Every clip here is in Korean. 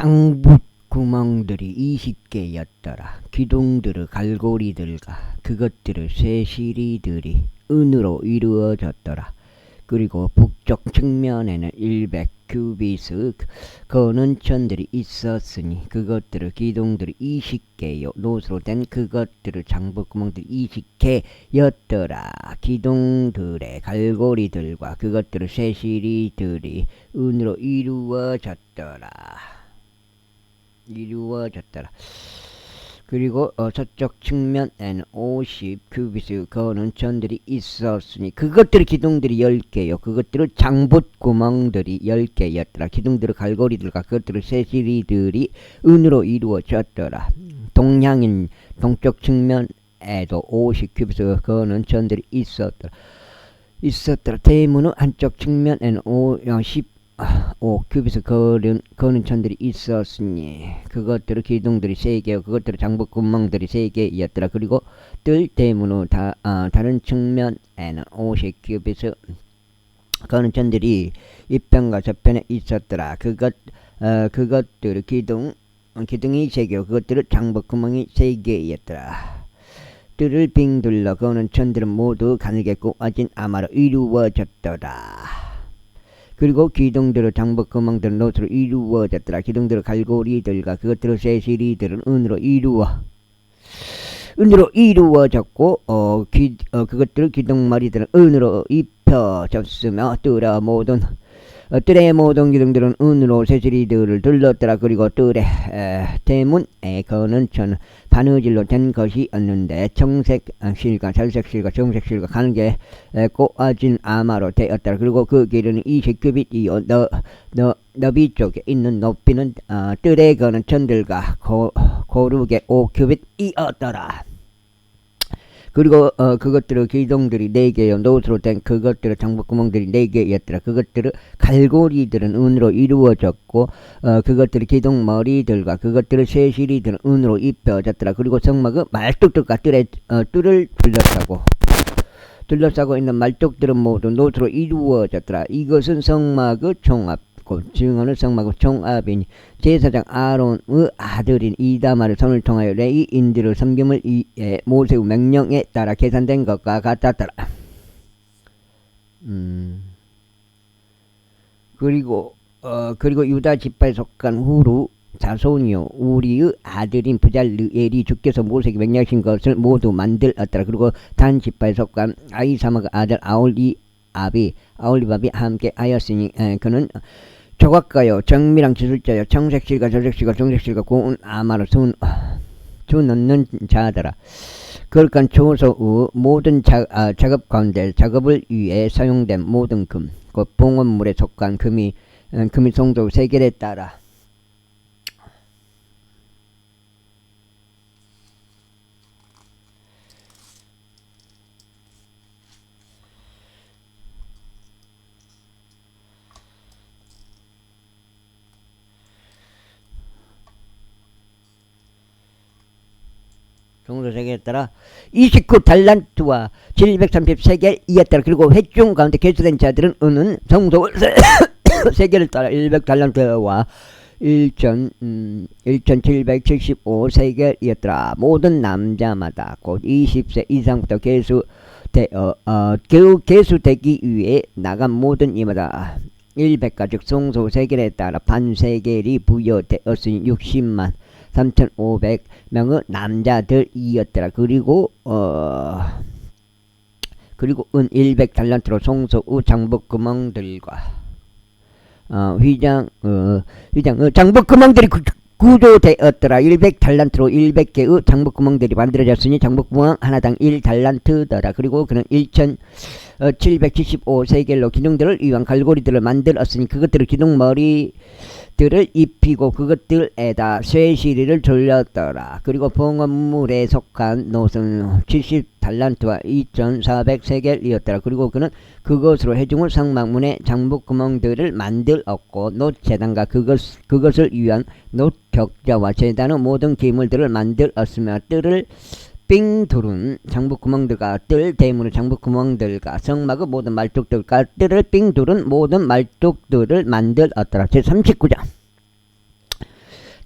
장붓구멍들이 20개였더라. 기둥들의 갈고리들과 그것들의 쇠시리들이 은으로 이루어졌더라. 그리고 북쪽 측면에는 100규빗의 거는 천들이 있었으니 그것들의 기둥들이 20개요. 노수로 된 그것들의 장부구멍들이 20개였더라. 기둥들의 갈고리들과 그것들의 쇠시리들이 은으로 이루어졌더라. 그리고 서쪽 측면에는 50규빗의 거는 천들이 있었으니 그것들의 기둥들이 10개요. 그것들의 장붓구멍들이 10개였더라. 기둥들의 갈고리들과 그것들의 쇠시리들이 은으로 이루어졌더라. 동양인 동쪽 측면에도 50규빗의 거는 천들이 있었더라. 대문의 한쪽 측면에는 15규빗의 거는 천들이 있었으니 그것들의 기둥들이 3개요. 그것들의 장부구멍들이 3개였더라. 그리고 뜰 대문의 다른 측면에는 50규빗의 거는 천들이 이편과 저편에 있었더라. 그것들의 기둥이 3개요. 그것들의 장부구멍이 3개였더라. 뜰을 빙 둘러 거는 천들은 모두 가늘게 꼬아진 아마로 이루어졌더라. 그리고 기둥들의 장부구멍들은 노수로 이루어졌더라. 기둥들의 갈고리들과 그것들의 쇠시리들은 은으로 이루어졌고 그것들의 기둥머리들은 은으로 입혀졌으며 뜰의 모든 기둥들은 은으로 쇠시리들을 둘렀더라. 그리고 뜰의 대문에 거는 천 바느질로 된 것이었는데 청색실과 살색실과 정색실과 가늘게 꼬아진 아마로 되었더라. 그리고 그 길이는 20규빗이요. 너비 쪽에 있는 높이는 뜰에 거는 천들과 고르게 5규빗이었더라. 그리고 그것들의 기둥들이 4개요. 노수로 된 그것들의 장부구멍들이 4개였더라. 그것들의 갈고리들은 은으로 이루어졌고 그것들의 기둥머리들과 그것들의 쇠시리들은 은으로 입혀졌더라. 그리고 성막의 말뚝들과 뜰을 둘러싸고 있는 말뚝들은 모두 노수로 이루어졌더라. 이것은 성막의 종합 증언은 성막의 종합이니 제사장 아론의 아들인 이다말의 손을 통하여 레위인들의 섬김을 모세의 명령에 따라 계산된 것과 같았더라. 그리고 유다 지파에 속한 후루 자손이요 우리의 아들인 부잘르엘이 주께서 모세에게 명령하신 것을 모두 만들었더라. 그리고 단 지파에 속한 아히사막의 아들 아홀리밥이 함께 하였으니 그는 조각가요 정밀한 기술자요 청색실과 저색실과 정색실과 고운 아마로 수 넣는 자더라. 그러니까 조소의 모든 작업 가운데 작업을 위해 사용된 모든 금, 그 봉헌물에 속한 금이 송도 세겔에 따라 송도세계에 따라 29달란트와 733개이었더라. 그리고 회중 가운데 개수된 자들은 은은 송도 세계를 따라 100달란트와 1775세겔이었더라. 모든 남자마다 곧 20세 이상부터 개수되기 위해 나간 모든 이마다 100가죽 송도 세겔에 따라 반세겔이 부여되었으니 60만 3,500명의 남자들이었더라. 그리고 은 100달란트로 송소의 장부구멍들과 장부구멍들이 구조되었더라. 100달란트로 100개의 장부구멍들이 만들어졌으니 장부구멍 하나당 1달란트더라. 그리고 그는 1775세겔로 기둥들을 위한 갈고리들을 만들었으니 그것들을 기둥머리들을 입히고 그것들에다 쇠시리를 돌렸더라. 그리고 봉헌물에 속한 놋은 70달란트와 2400세겔이었더라. 그리고 그는 그것으로 회중을 성막문에 장부구멍들을 만들었고 놋제단과 그것을 위한 놋격자와 제단의 모든 기물들을 만들었으며 뜰을 삥 두른 장부구멍들과 뜰 대문의 장부구멍들과 성막의 모든 말뚝들과 뜰을 삥 두른 모든 말뚝들을 만들었더라. 제39장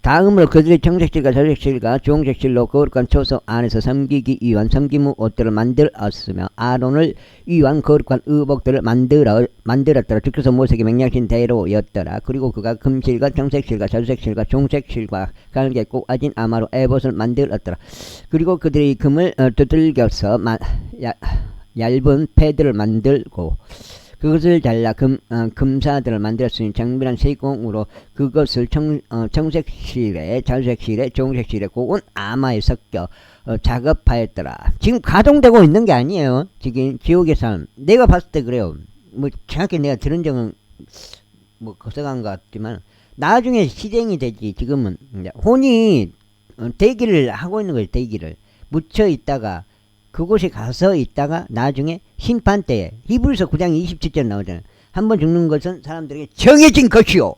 다음으로 그들이 정색실과 저색실과 종색실로 거룩한 초소 안에서 섬기기 위한 섬기무 옷들을 만들었으며 아론을 위한 거룩한 의복들을 만들었더라. 주께서 모세에게 명령하신 대로였더라. 그리고 그가 금실과 정색실과 저색실과 종색실과 갈게 꼬아진 아마로 에봇을 만들었더라. 그리고 그들이 금을 두들겨서 얇은 패드를 만들고 그것을 잘라 금사들을 만들었으니 정밀한 세공으로 그것을 청색실에 저색실에 종색실에 고운 아마에 섞여 작업하였더라. 지금 가동되고 있는 게 아니에요. 지금 지옥의 삶. 내가 봤을 때 그래요. 뭐 정확히 내가 들은 적은 뭐 거서간 것 같지만 나중에 실행이 되지. 지금은 혼이 대기를 하고 있는 거예요. 대기를 묻혀 있다가 그곳에 가서 있다가 나중에 심판 때에 히브리서 9장 27절 나오잖아요. 한번 죽는 것은 사람들에게 정해진 것이요.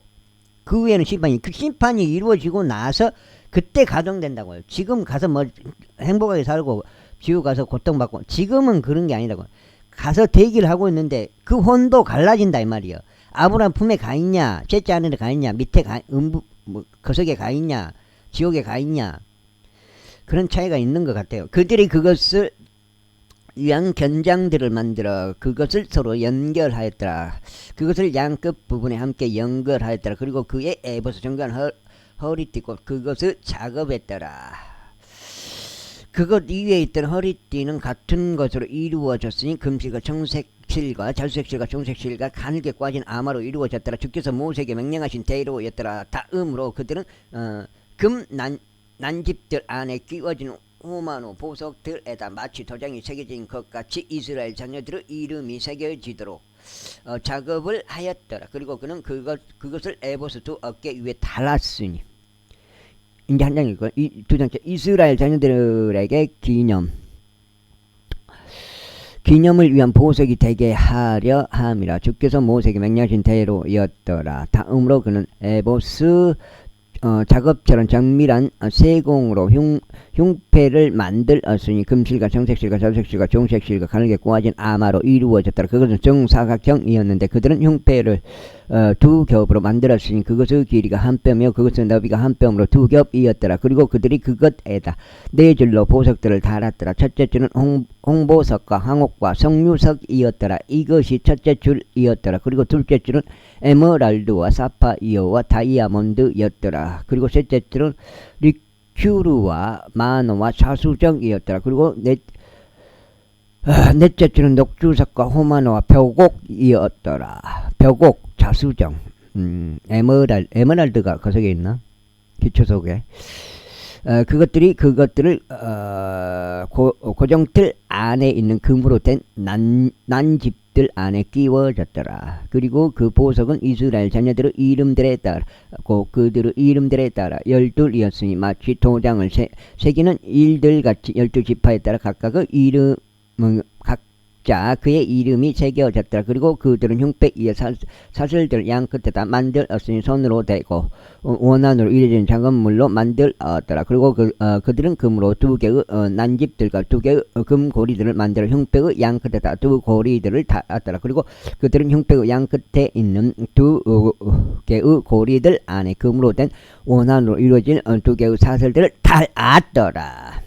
그 후에는 심판이, 그 심판이 이루어지고 나서 그때 가동된다고요. 지금 가서 뭐 행복하게 살고 지옥 가서 고통받고 지금은 그런 게 아니라고. 가서 대기를 하고 있는데 그 혼도 갈라진다 이 말이에요. 아브라함 품에 가 있냐, 셋째 하늘에 가 있냐, 밑에 거석에 가 있냐, 지옥에 가 있냐, 그런 차이가 있는 것 같아요. 그들이 그것을 위한 견장들을 만들어 그것을 서로 연결하였더라. 그것을 양끝 부분에 함께 연결하였더라. 그리고 그의 에봇을 정교한 허리띠고 그것을 작업했더라. 그것 위에 있던 허리띠는 같은 것으로 이루어졌으니 금실과 청색실과 절색실과 종색실과 가늘게 꽈진 아마로 이루어졌더라. 주께서 모세에게 명령하신 대로였더라. 다음으로 그들은 난집들 안에 끼워진 호마노 보석들에다 마치 도장이 새겨진 것 같이 이스라엘 자녀들의 이름이 새겨지도록 작업을 하였더라. 그리고 그는 그것을 에봇의 두 어깨 위에 달았으니. 이제 한 장 읽고 두 장째 이스라엘 자녀들에게 기념을 위한 보석이 되게 하려 함이라. 주께서 모세에게 명령하신 대로였더라. 다음으로 그는 에봇의 작업처럼 정밀한 세공으로 흉패를 만들었으니 금실과 정색실과 저색실과 종색실과 가늘게 꼬아진 아마로 이루어졌더라. 그것은 정사각형이었는데 그들은 흉패를 두 겹으로 만들었으니 그것의 길이가 한 뼘이요 그것의 너비가 한 뼘으로 두 겹이었더라. 그리고 그들이 그것에다 네 줄로 보석들을 달았더라. 첫째 줄은 홍보석과 황옥과 석류석이었더라. 이것이 첫째 줄이었더라. 그리고 둘째 줄은 에메랄드와 사파이어와 다이아몬드였더라. 그리고 셋째 줄은 리큐르와 마노와 자수정이었더라. 그리고 넷째 줄은 녹주석과 호마노와 벽옥이었더라. 벽옥, 자수정, 에메랄드가 거석에 있나? 기초석에. 그것들을 고정틀 안에 있는 금으로 된 난집들 안에 끼워졌더라. 그리고 그 보석은 이스라엘 자녀들의 이름들에 따라 그들의 이름들에 따라 12이었으니 마치 도장을 새기는 일들같이 12지파에 따라 각각의 이름은 각자 그의 이름이 새겨졌더라. 그리고 그들은 흉패 위에 사슬들 양 끝에다 만들었으니 손으로 대고 원안으로 이루어진 작업물로 만들었더라. 그리고 그들은 금으로 두 개의 난집들과 두 개의 금고리들을 만들어 흉패의 양 끝에다 두 고리들을 달았더라. 그리고 그들은 흉패의 양 끝에 있는 두 개의 고리들 안에 금으로 된 원안으로 이루어진 두 개의 사슬들을 달았더라.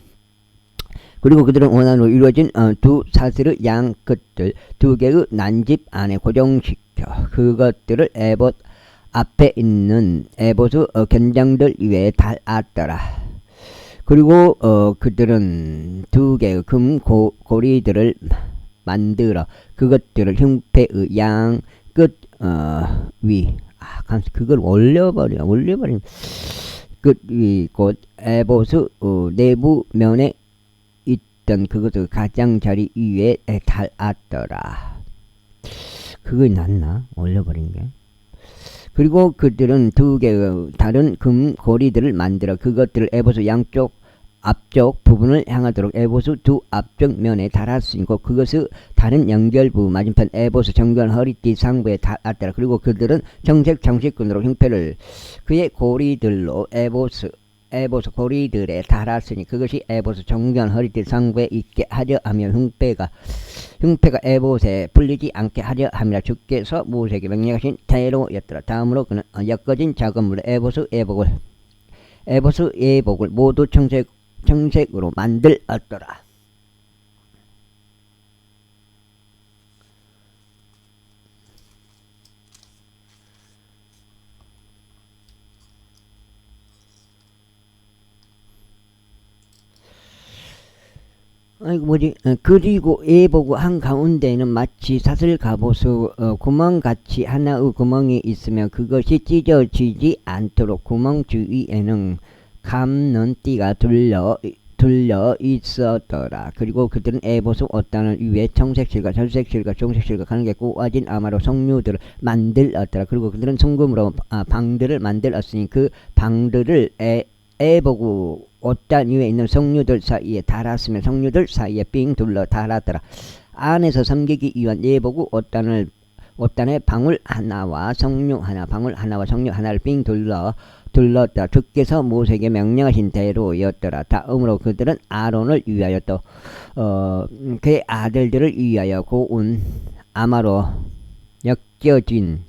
그리고 그들은 원안으로 이루어진 두 사슬의 양 끝들 두 개의 난집 안에 고정시켜 그것들을 에봇 앞에 있는 에봇의 견장들 위에 달았더라. 그리고 그들은 두 개의 금 고리들을 만들어 그것들을 흉패의 양 끝 위 그걸 올려버린 끝 위 곧 에봇의 내부 면에 그것을 가장자리 위에 달았더라. 그거 낫나? 올려버린 게. 그리고 그들은 두 개의 다른 금 고리들을 만들어 그것들을 에봇의 양쪽 앞쪽 부분을 향하도록 에봇의 두 앞쪽 면에 달았으니 그것의 다른 연결부 맞은편 에봇의 정교한 허리띠 상부에 달았더라. 그리고 그들은 정색 장식근으로 흉패를 그의 고리들로 에봇의 고리들에 달았으니 그것이 에봇의 정교한 허리띠 상부에 있게 하려 하며 흉패가 에봇에 풀리지 않게 하려 함이라. 주께서 모세에게 명령하신 대로였더라. 다음으로 그는 엮어진 작업물로 에봇의 에보스 예복을 모두 청색으로 만들었더라. 아이고 뭐지? 그리고 예보고 한가운데에는 마치 사슬 갑옷의 구멍같이 하나의 구멍이 있으며 그것이 찢어지지 않도록 구멍 주위에는 감는 띠가 둘러 있었더라. 그리고 그들은 에봇의 옷단을 위에 청색실과 절색실과 종색실과 가늘게 꼬아진 아마로 석류들을 만들었더라. 그리고 그들은 송금으로 방들을 만들었으니 그 방들을 에보고 옷단 위에 있는 석류들 사이에 달았으며 석류들 사이에 삥 둘러 달았더라. 안에서 섬기기 위한 예보고 옷단에 방울 하나와 석류 하나, 방울 하나와 석류 하나를 삥 둘렀다. 주께서 모세에게 명령하신 대로였더라. 다음으로 그들은 아론을 위하여 또 그의 아들들을 위하여 고운 아마로 엮여진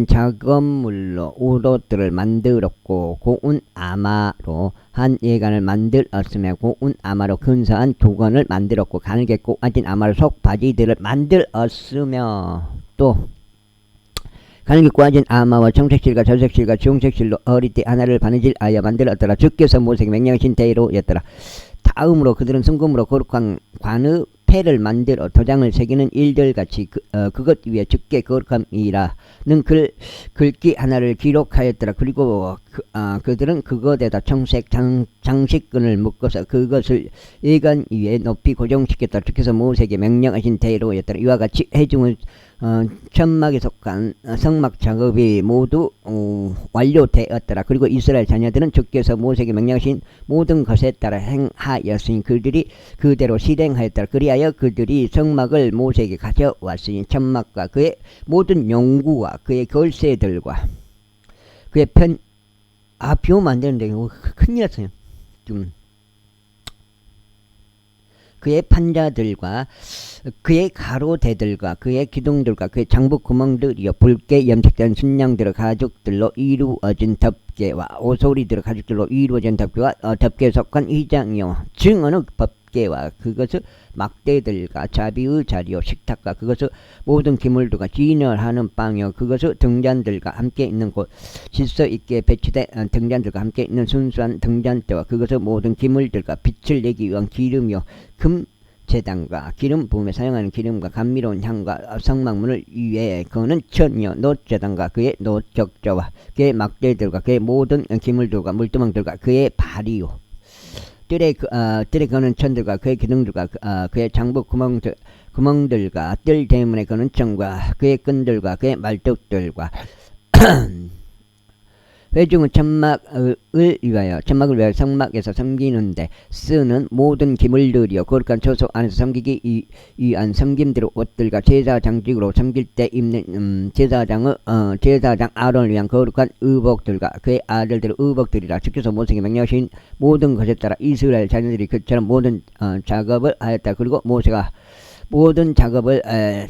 작업물로 옷들을 만들었고 고운 아마로 한 예간을 만들었으며 고운 아마로 근사한 두건을 만들었고 가늘게 꼬아진 아마로 속바지들을 만들었으며 또 가늘게 꼬아진 아마와 청색실과 절색실과 중색실로 어리띠 하나를 바느질하여 만들었더라. 주께서 모세에게 명령하신 대로였더라. 다음으로 그들은 순금으로 거룩한 관의 패를 만들어 도장을 새기는 일들같이 그것 위에 주께 거룩함이라는 글귀 하나를 기록하였더라. 그리고 그들은 그것에다 청색 장식끈을 묶어서 그것을 예간 위에 높이 고정시켰다. 주께서 모세에게 명령하신 대로였더라. 이와 같이 회중의 천막에 속한 성막 작업이 모두 완료되었더라. 그리고 이스라엘 자녀들은 주께서 모세에게 명령하신 모든 것에 따라 행하였으니 그들이 그대로 실행하였더라. 그리하여 그들이 성막을 모세에게 가져왔으니 천막과 그의 모든 용구와 그의 걸쇠들과 그의 비 오면 안 되는데 큰일 났어요. 그의 판자들과 그의 가로대들과 그의 기둥들과 그의 장부 구멍들이여 붉게 염색된 순양들의 가죽들로 이루어진 덮개와 오소리들의 가죽들로 이루어진 덮개와 덮개에 속한 휘장이요 증언의 법궤와 그것의 막대들과 자비의 자리요 식탁과 그것의 모든 기물들과 진열하는 빵이요 그것의 등잔들과 함께 있는 곳 질서 있게 배치된 등잔들과 함께 있는 순수한 등잔대와 그것의 모든 기물들과 빛을 내기 위한 기름이요 금 제단과 기름 부음에 사용하는 기름과 감미로운 향과 성막문을 위에 그는 천이요 놋제단과 그의 놋적저와 그의 막대들과 그의 모든 기물들과 물두멍들과 그의 발이요 뜰에 거는 천들과 그의 기둥들과 그의 장부 구멍들과 뜰 대문에 거는 천과 그의 끈들과 그의 말뚝들과 회중은 천막을 위하여 성막에서 섬기는데 쓰는 모든 기물들이요 거룩한 처소 안에서 섬기기 위한 섬김대로 옷들과 제사 장식으로 섬길 때 입는 제사장 아론을 위한 거룩한 의복들과 그의 아들들의 의복들이라. 주께서 모세에게 명령하신 모든 것에 따라 이스라엘 자녀들이 그처럼 모든 작업을 하였다. 그리고 모세가 모든 작업을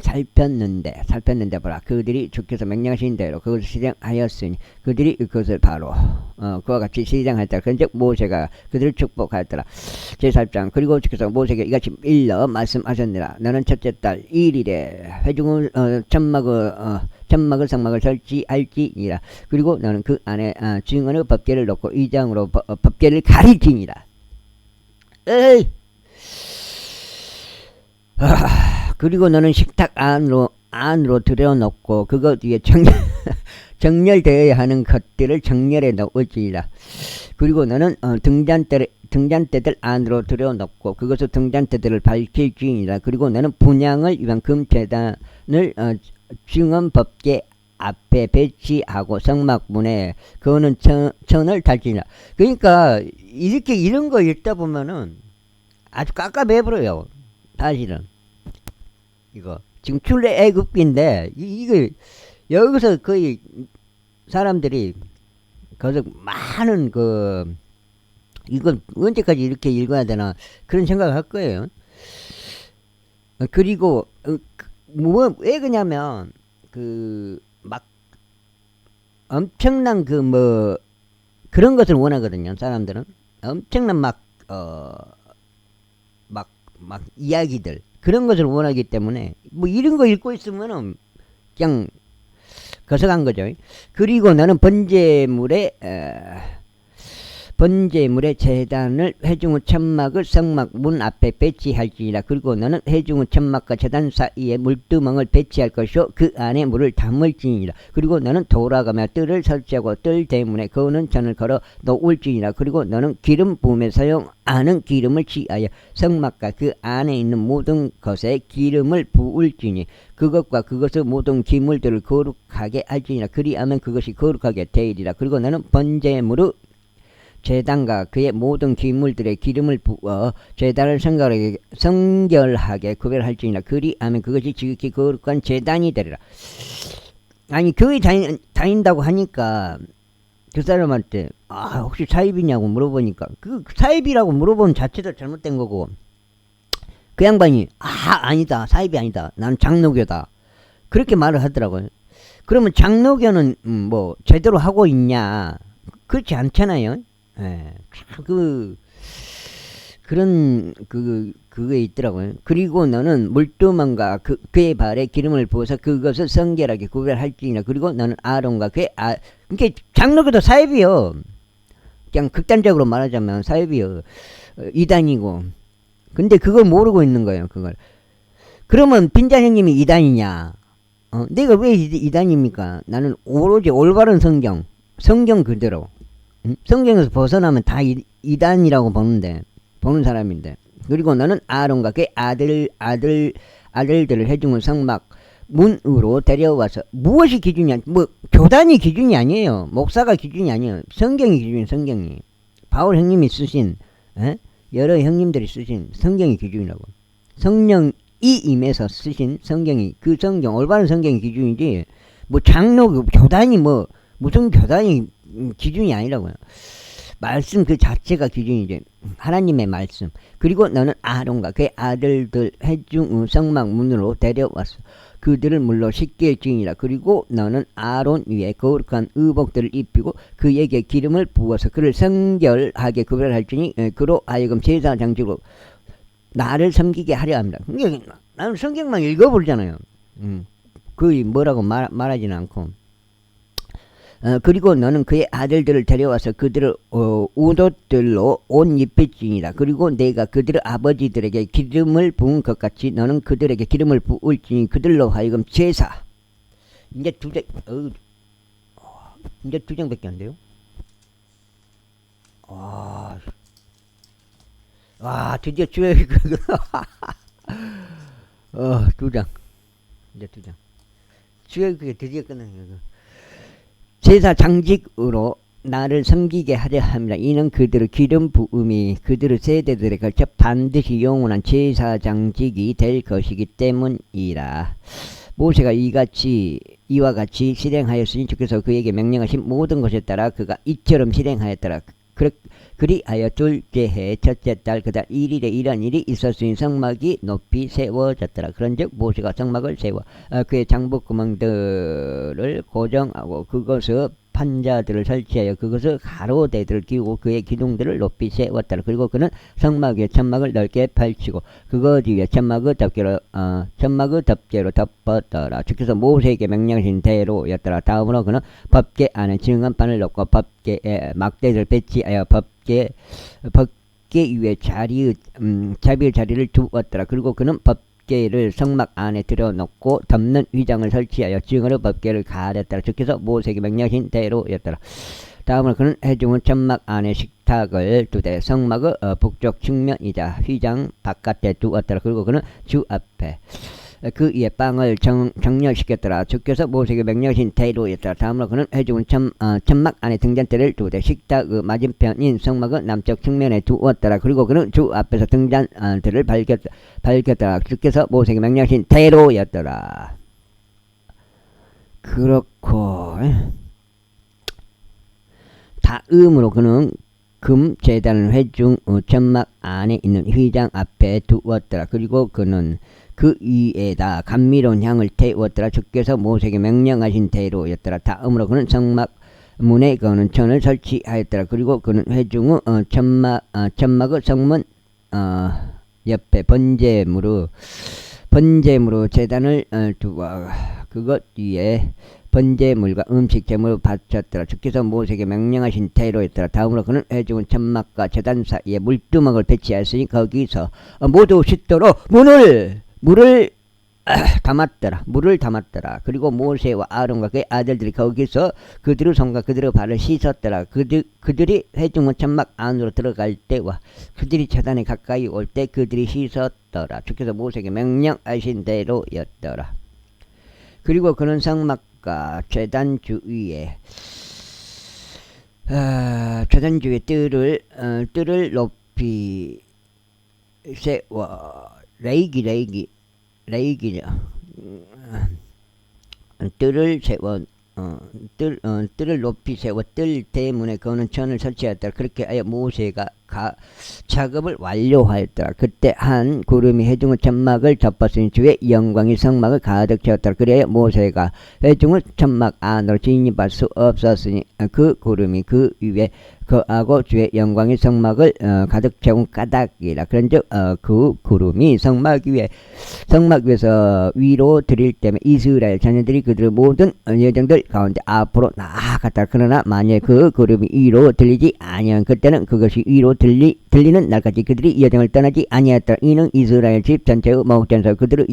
살폈는데 보라 그들이 주께서 명령하신 대로 그것을 실행하였으니 그들이 그것을 바로 그와 같이 실행하였다. 그런즉 모세가 그들을 축복하였더라. 제4장 그리고 주께서 모세에게 이같이 일러 말씀하셨느라 너는 첫째 달 1일에 회중의 천막을 성막을 설치할지니라. 그리고 너는 그 안에 증언의 법궤를 놓고 이장으로 법궤를 가리키니라. 에이! 그리고 너는 식탁 안으로 들여놓고 그것 위에 정렬되어야 하는 것들을 정렬해 놓을지니라. 그리고 너는 등잔대들 안으로 들여놓고 그것을 등잔대들을 밝힐지니라. 그리고 너는 분향을 위한 금제단을 증언법궤 앞에 배치하고 성막문에 그거는 천을 달지니라. 그러니까 이렇게 이런 거 읽다 보면은 아주 깝깝해버려요. 사실은 이거 지금 출애굽기인데 이거 여기서 거의 사람들이 거기서 많은 이거 언제까지 이렇게 읽어야 되나 그런 생각을 할 거예요. 그리고 왜 그냐면 막 엄청난 그런 것을 원하거든요. 사람들은 엄청난 막 이야기들 그런 것을 원하기 때문에 뭐 이런 거 읽고 있으면은 그냥 거서간 거죠. 그리고 나는 번제물의 제단을 회중의 천막을 성막 문 앞에 배치할지니라. 그리고 너는 회중의 천막과 제단 사이에 물두멍을 배치할 것이요 그 안에 물을 담을지니라. 그리고 너는 돌아가며 뜰을 설치하고 뜰 대문에 거는 전을 걸어 놓을지니라. 그리고 너는 기름 부음에 사용하는 기름을 취하여 성막과 그 안에 있는 모든 것에 기름을 부을지니 그것과 그것의 모든 기물들을 거룩하게 할지니라. 그리하면 그것이 거룩하게 되리라. 그리고 너는 번제물의 제단과 그의 모든 기물들의 기름을 부어 제단을 성결하게 구별할지니라. 그리하면 그것이 지극히 거룩한 제단이 되리라. 아니 교회 다닌다고 하니까 그 사람한테 혹시 사입이냐고 물어보니까 그 사입이라고 물어보는 자체도 잘못된 거고, 그 양반이 아니다, 사입이 아니다, 나는 장로교다, 그렇게 말을 하더라고요. 그러면 장로교는 뭐 제대로 하고 있냐? 그렇지 않잖아요. 예, 그게 있더라고요. 그리고 너는 물두멍과 그의 발에 기름을 부어서 그것을 성결하게 구별할지니라. 그리고 너는 아론과 그러니까 장로교도 사입이요. 그냥 극단적으로 말하자면 사입이요. 이단이고. 근데 그걸 모르고 있는 거예요, 그걸. 그러면 빈잔 형님이 이단이냐? 내가 왜 이단입니까? 나는 오로지 올바른 성경 그대로. 성경에서 벗어나면 다 이단이라고 보는 사람인데. 그리고 너는 아론과 그의 아들들을 회중의 성막 문으로 데려와서, 무엇이 기준이야? 뭐 교단이 기준이 아니에요. 목사가 기준이 아니에요. 성경이 기준이에요. 성경이. 바울 형님이 쓰신, 여러 형님들이 쓰신 성경이 기준이라고. 성령이 임해서 쓰신 성경이, 그 성경, 올바른 성경이 기준이지, 뭐 장로 교단이 무슨 교단이 기준이 아니라고요. 말씀 그 자체가 기준이지. 하나님의 말씀. 그리고 너는 아론과 그의 아들들 회중 성막 문으로 데려왔어. 그들을 물로 씻게 할지니라. 그리고 너는 아론 위에 거룩한 의복들을 입히고 그에게 기름을 부어서 그를 성결하게 구별할지니 그로 하여금 제사장직으로 나를 섬기게 하려 합니다. 나는 성경만 읽어보잖아요. 거의 뭐라고 말하지는 않고. 그리고 너는 그의 아들들을 데려와서 그들을 우옷들로 옷 입힐지니라. 그리고 내가 그들의 아버지들에게 기름을 부은 것 같이 너는 그들에게 기름을 부을지니 그들로 하여금 제사. 이제 두 장밖에 안 돼요. 드디어 주에 두 장. 이제 두 장. 주에 그게 드디어 끝나는 거고. 제사 장직으로 나를 섬기게 하려 합니다. 이는 그들의 기름 부음이 그들의 세대들에 걸쳐 반드시 영원한 제사 장직이 될 것이기 때문이라. 모세가 이와 같이 실행하였으니 주께서 그에게 명령하신 모든 것에 따라 그가 이처럼 실행하였더라. 그리하여 둘째 해 첫째 달 그달 1일에 이런 일이 있었으니 성막이 높이 세워졌더라. 그런즉 모세가 성막을 세워 그의 장부구멍들을 고정하고 그것을 판자들을 설치하여 그것을 가로대들을 끼우고 그의 기둥들을 높이 세웠더라. 그리고 그는 성막 위에 천막을 넓게 펼치고 그것 위에 천막의 덮개로 덮었더라. 주께서 모세에게 명령하신 대로였더라. 다음으로 그는 법궤 안에 증언판을 놓고 법궤에 막대를 배치하여 법궤 위에 자비의 자리를 두었더라. 그리고 그는 법궤를 성막 안에 들여놓고 덮는 휘장을 설치하여 증언의 법궤를 가렸더라. 주께서 모세에게 명령하신 대로였더라. 다음으로 그는 회중은 천막 안에 식탁을 두되 성막의 북쪽 측면이자 휘장 바깥에 두었더라. 그리고 그는 주 앞에 그 위에 빵을 정렬시켰더라. 주께서 모세에게 명령하신 대로였더라. 다음으로 그는 회중은 천막 안에 등잔대를 두되 식탁의 맞은편인 성막의 남쪽 측면에 두었더라. 그리고 그는 주 앞에서 등잔대를 밝혔더라. 주께서 모세에게 명령하신 대로였더라. 그렇고 다음으로 그는 금 제단을 회중 천막 안에 있는 휘장 앞에 두었더라. 그리고 그는 그 위에다 감미로운 향을 태웠더라. 주께서 모세에게 명령하신 대로였더라. 다음으로 그는 성막 문에 그는 천을 설치하였더라. 그리고 그는 회중의 천막의 성문 옆에 번제물로 제단을 두고 그것 위에 번제물과 음식 제물을 바쳤더라. 주께서 모세에게 명령하신 대로였더라. 다음으로 그는 회중의 천막과 제단 사이에 물두멍을 배치하였으니 거기서 모두 씻도록 물을 담았더라. 그리고 모세와 아론과 그의 아들들이 거기서 그들의 손과 그들의 발을 씻었더라. 그들이 회중의 천막 안으로 들어갈 때와 그들이 제단에 가까이 올 때 그들이 씻었더라. 주께서 모세에게 명령하신 대로였더라. 그리고 그는 성막과 제단 주위에 뜰을 높이 세워 뜰을 높이 세워 뜰 대문에 그는 천을 설치하였더라. 그렇게 하여 모세가 작업을 완료하였더라. 그때 한 구름이 회중의 천막을 덮었으니 주의 영광이 성막을 가득 채웠더라. 그래야 모세가 회중의 천막 안으로 진입할 수 없었으니 그 구름이 그 위에 거하고 주의 영광이 성막을 가득 채운 까닭이라. 그런즉 그 구름이 성막 위에서 위로 들일 때면 이스라엘 자녀들이 그들의 모든 여정들 가운데 앞으로 나아갔다. 그러나 만약 그 구름이 위로 들리지 아니하면 그때는 그것이 위로 들리는 날까지 그들이 여정을 떠나지 아니하였더라. 이는 이스라엘 집 전체의 목전에서 그들의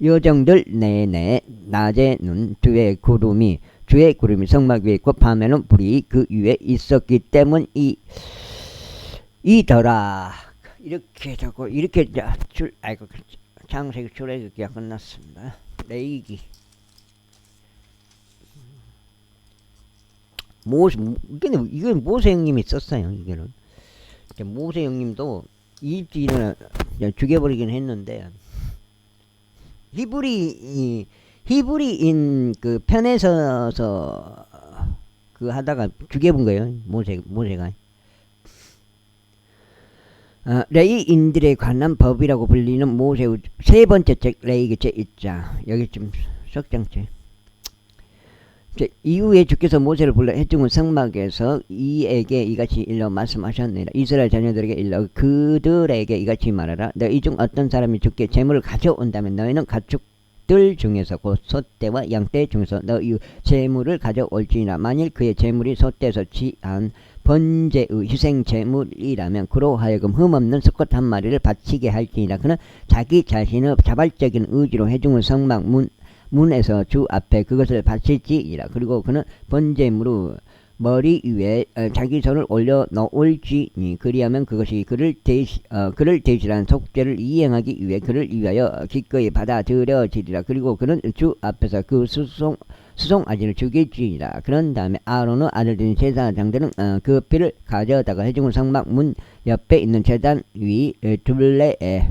여정들 내내 낮에는 주의 구름이 성막 위에 있고 밤에는 불이 그 위에 있었기 때문이더라. 이렇게 자꾸 이렇게 창세기 출애굽기가 끝났습니다. 레위기 이건 모세 형님이 썼어요. 이거는 모세 형님도 이집트인을 죽여버리긴 했는데 히브리인 그 편에 서서 그 하다가 죽여본 거예요. 모세가. 레위인들에 관한 법이라고 불리는 모세의 세 번째 책 레위기 제1장. 여기 좀 석장책. 이후에 주께서 모세를 불러 회중의 성막에서 이에게 이같이 일러 말씀하셨느니라. 이스라엘 자녀들에게 일러 그들에게 이같이 말하라. 너 이 중 어떤 사람이 주께 재물을 가져온다면 너희는 가축들 중에서 곧 소떼와 양떼 중에서 너희 재물을 가져올지니라. 만일 그의 재물이 소떼에서 취한 번제의 희생 제물이라면 그로 하여금 흠없는 수컷 한 마리를 바치게 할지니라. 그는 자기 자신의 자발적인 의지로 회중의 성막 문에서 주 앞에 그것을 바칠지니라. 그리고 그는 번제물로 머리 위에 자기 손을 올려 놓을지니 그리하면 그것이 그를 대신한 속죄를 이행하기 위해 그를 위하여 기꺼이 받아들여지리라. 그리고 그는 주 앞에서 그 수송아지를 죽일지니라. 그런 다음에 아론의 아들들인 제사장들은 그 피를 가져다가 회중의 성막 문 옆에 있는 제단 위 둘레에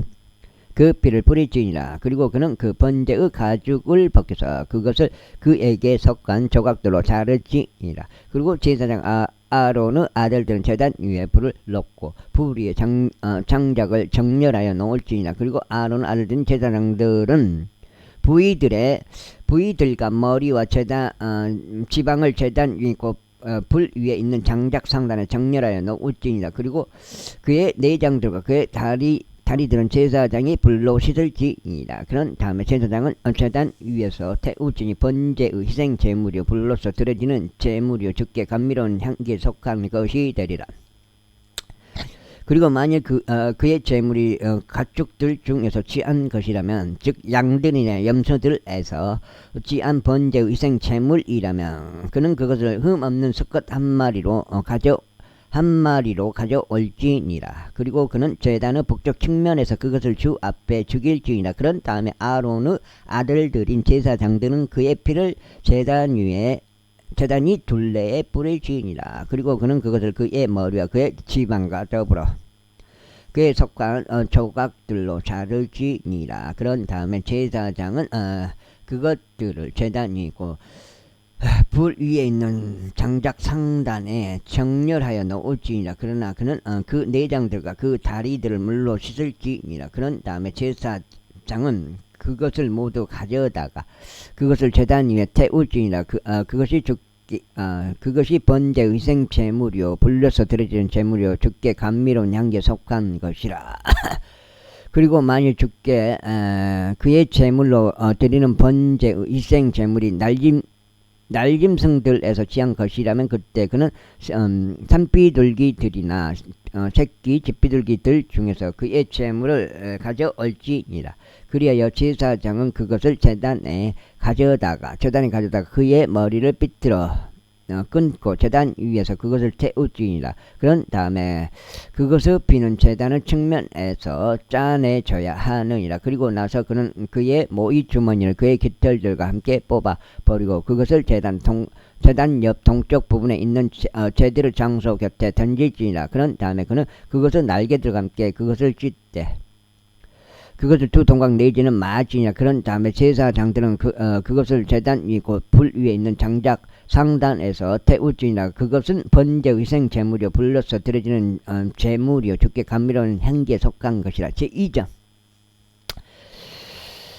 그 피를 뿌릴지니라. 그리고 그는 그 번제의 가죽을 벗겨서 그것을 그에게 속한 조각들로 자르지니라. 그리고 제사장 아론의 아들들은 제단 위에 불을 놓고 불 위에 장작을 정렬하여 놓을지니라. 그리고 아론의 아들들인 제사장들은 부위들과 머리와 지방을 제단 위에 있고 불 위에 있는 장작 상단에 정렬하여 놓을지니라. 그리고 그의 내장들과 그의 다리들은 제사장이 불로 씻을지니라. 그런 다음에 제사장은 제단 위에서 태우지니 번제의 희생 제물이요 불로서 드려지는 제물이요 주께 감미로운 향기에 속한 것이 되리라. 그리고 만일 그의 제물이 가축들 중에서 취한 것이라면 즉 양들이나 염소들에서 취한 번제의 희생 제물이라면 그는 그것을 흠없는 수컷 한 마리로 가져올지니라. 그리고 그는 제단의 북쪽 측면에서 그것을 주 앞에 죽일지니라. 그런 다음에 아론의 아들들인 제사장들은 그의 피를 제단이 둘레에 뿌릴지니라. 그리고 그는 그것을 그의 머리와 그의 지방과 더불어 그의 속한 조각들로 자르지니라. 그런 다음에 제사장은 그것들을 제단이고 불 위에 있는 장작 상단에 정렬하여 놓을지니라. 그러나 그는 그 내장들과 그 다리들을 물로 씻을지니라. 그런 다음에 제사장은 그것을 모두 가져다가 그것을 제단 위에 태울지니라. 그것이 그것이 번제 의생 제물이요 불려서 드려지는 제물이요 주께 감미로운 향기에 속한 것이라. 그리고 만일 주께 그의 제물로 드리는 번제 의생 제물이 날짐승들에서 취한 것이라면 그때 그는 산비둘기들이나 새끼 집비둘기들 중에서 그의 제물을 가져올지니라. 그리하여 제사장은 그것을 제단에 가져다가 그의 머리를 삐뚤어 끊고 제단 위에서 그것을 태울지니라. 그런 다음에 그것을 비는 제단을 측면에서 짜내줘야 하느니라. 그리고 나서 그는 그의 모이 주머니를 그의 깃털들과 함께 뽑아 버리고 그것을 제단 옆 동쪽 부분에 있는 제대로 장소 곁에 던질지니라. 그런 다음에 그는 그것을 날개들과 함께 그것을 찢되 그것을 두 동각 내지는 마지니라. 그런 다음에 제사장들은 그것을 제단 위 곧 불 위에 있는 장작 상단에서 태울지니라. 그것은 번제 의생 제물이요 불러서 드려지는 제물이요 주께 감미로운 향기에 속한 것이라. 제2장.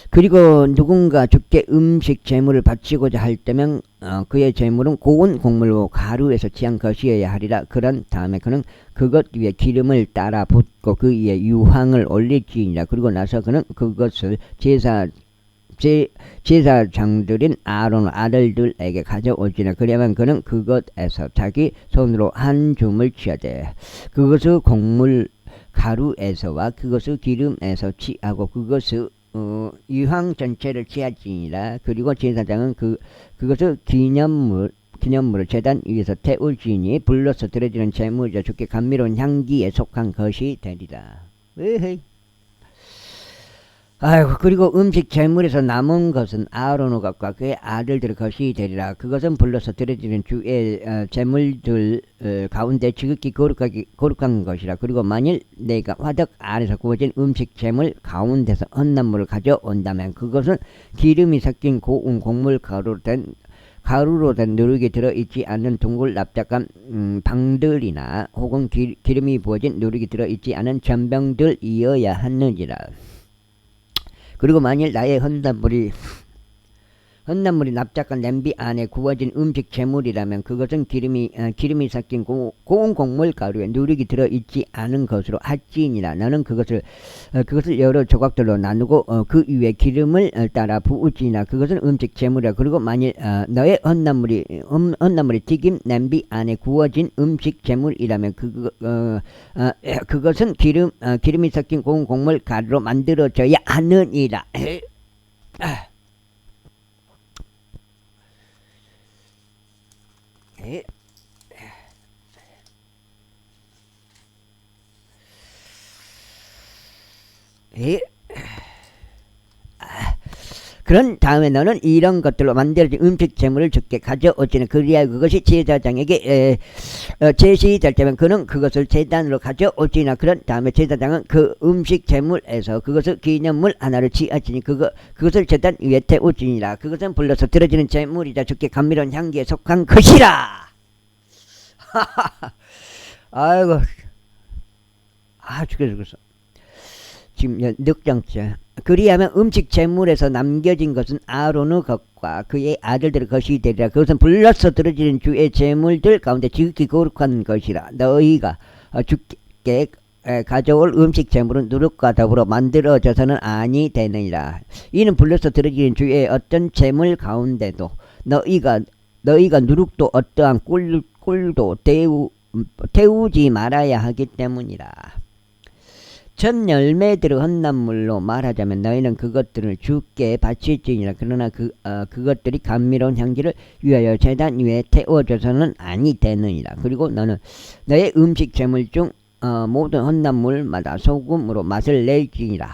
그리고 누군가 주께 음식 제물을 바치고자 할 때면 그의 제물은 고운 곡물로 가루에서 취한 것이어야 하리라. 그런 다음에 그는 그것 위에 기름을 따라 붓고 그 위에 유황을 올릴지니라. 그리고 나서 그는 그것을 제사장들인 아론 아들들에게 가져올지니라. 그러면 그는 그것에서 자기 손으로 한 줌을 취하되 그것을 곡물 가루에서와 그것을 기름에서 취하고 그것을 유황 전체를 취할지니라. 그리고 제사장은 그것을 기념물을 제단 위에서 태울지니 불러서 드려지는 제물이자 주께 감미로운 향기에 속한 것이 되리라. 으헤이. 아이고, 그리고 음식 제물에서 남은 것은 아론의 것과 그의 아들들의 것이 되리라. 그것은 불러서 드려지는 주의 제물들 가운데 지극히 거룩한 것이라. 그리고 만일 내가 화덕 안에서 구워진 음식 제물 가운데서 헛난물을 가져온다면 그것은 기름이 섞인 고운 곡물 가루로 된 누룩이 들어있지 않는 둥글 납작한 방들이나 혹은 기름이 부어진 누룩이 들어있지 않은 전병들이어야 하느니라. 그리고 만일 나의 헛난물이 납작한 냄비 안에 구워진 음식 제물이라면 그것은 기름이 섞인 고운 곡물 가루에 누룩이 들어있지 않은 것으로 할지니라. 너는 그것을 여러 조각들로 나누고 그 위에 기름을 따라 부을지니라. 그것은 음식 제물이라. 그리고 만일 너의 헛난물이 튀김 냄비 안에 구워진 음식 제물이라면 그것은 기름이 섞인 고운 곡물 가루로 만들어져야 하느니라. 그런 다음에 너는 이런 것들로 만들어진 음식 제물을 주께 가져오지는 그리하여 그것이 제사장에게 제시될 때면 그는 그것을 제단으로 가져오지나. 그런 다음에 제사장은 그 음식 제물에서 그것을 기념물 하나를 취하지니 그것을 제단 위에 태우지니라. 그것은 불러서 드려지는 제물이자 주께 감미로운 향기에 속한 것이라. 아이고, 죽겠어. 지금 늑장째. 그리하면 음식 제물에서 남겨진 것은 아론의 것과 그의 아들들의 것이 되리라. 그것은 불러서 드려지는 주의 제물들 가운데 지극히 거룩한 것이라. 너희가 주께 가져올 음식 제물은 누룩과 더불어 만들어져서는 아니 되느니라. 이는 불러서 드려지는 주의 어떤 제물 가운데도 너희가 누룩도 어떠한 꿀도 태우지 말아야 하기 때문이라. 첫 열매들의 헛난물로 말하자면 너희는 그것들을 주께 바칠지니라. 그러나 그것들이 감미로운 향기를 위하여 제단 위에 태워져서는 아니 되느니라. 그리고 너는 너의 음식 제물 중 모든 헛난물마다 소금으로 맛을 낼지니라.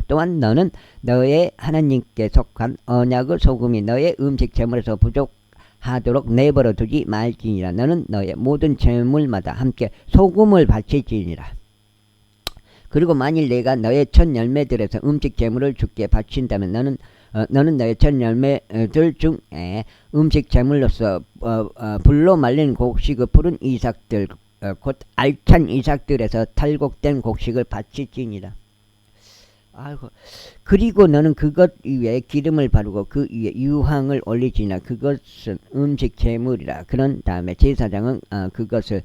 또한 너는 너의 하나님께 속한 언약의 소금이 너의 음식 제물에서 부족하도록 내버려 두지 말지니라. 너는 너의 모든 제물마다 함께 소금을 바칠지니라. 그리고 만일 내가 너의 첫 열매들에서 음식 제물을 주께 바친다면 너는 너의 첫 열매들 중에 음식 제물로서 불로 말린 곡식의 푸른 이삭들 곧 알찬 이삭들에서 탈곡된 곡식을 바칠지니라. 아이고. 그리고 너는 그것 위에 기름을 바르고 그 위에 유황을 올리지나 그것은 음식 제물이라. 그런 다음에 제사장은 그것을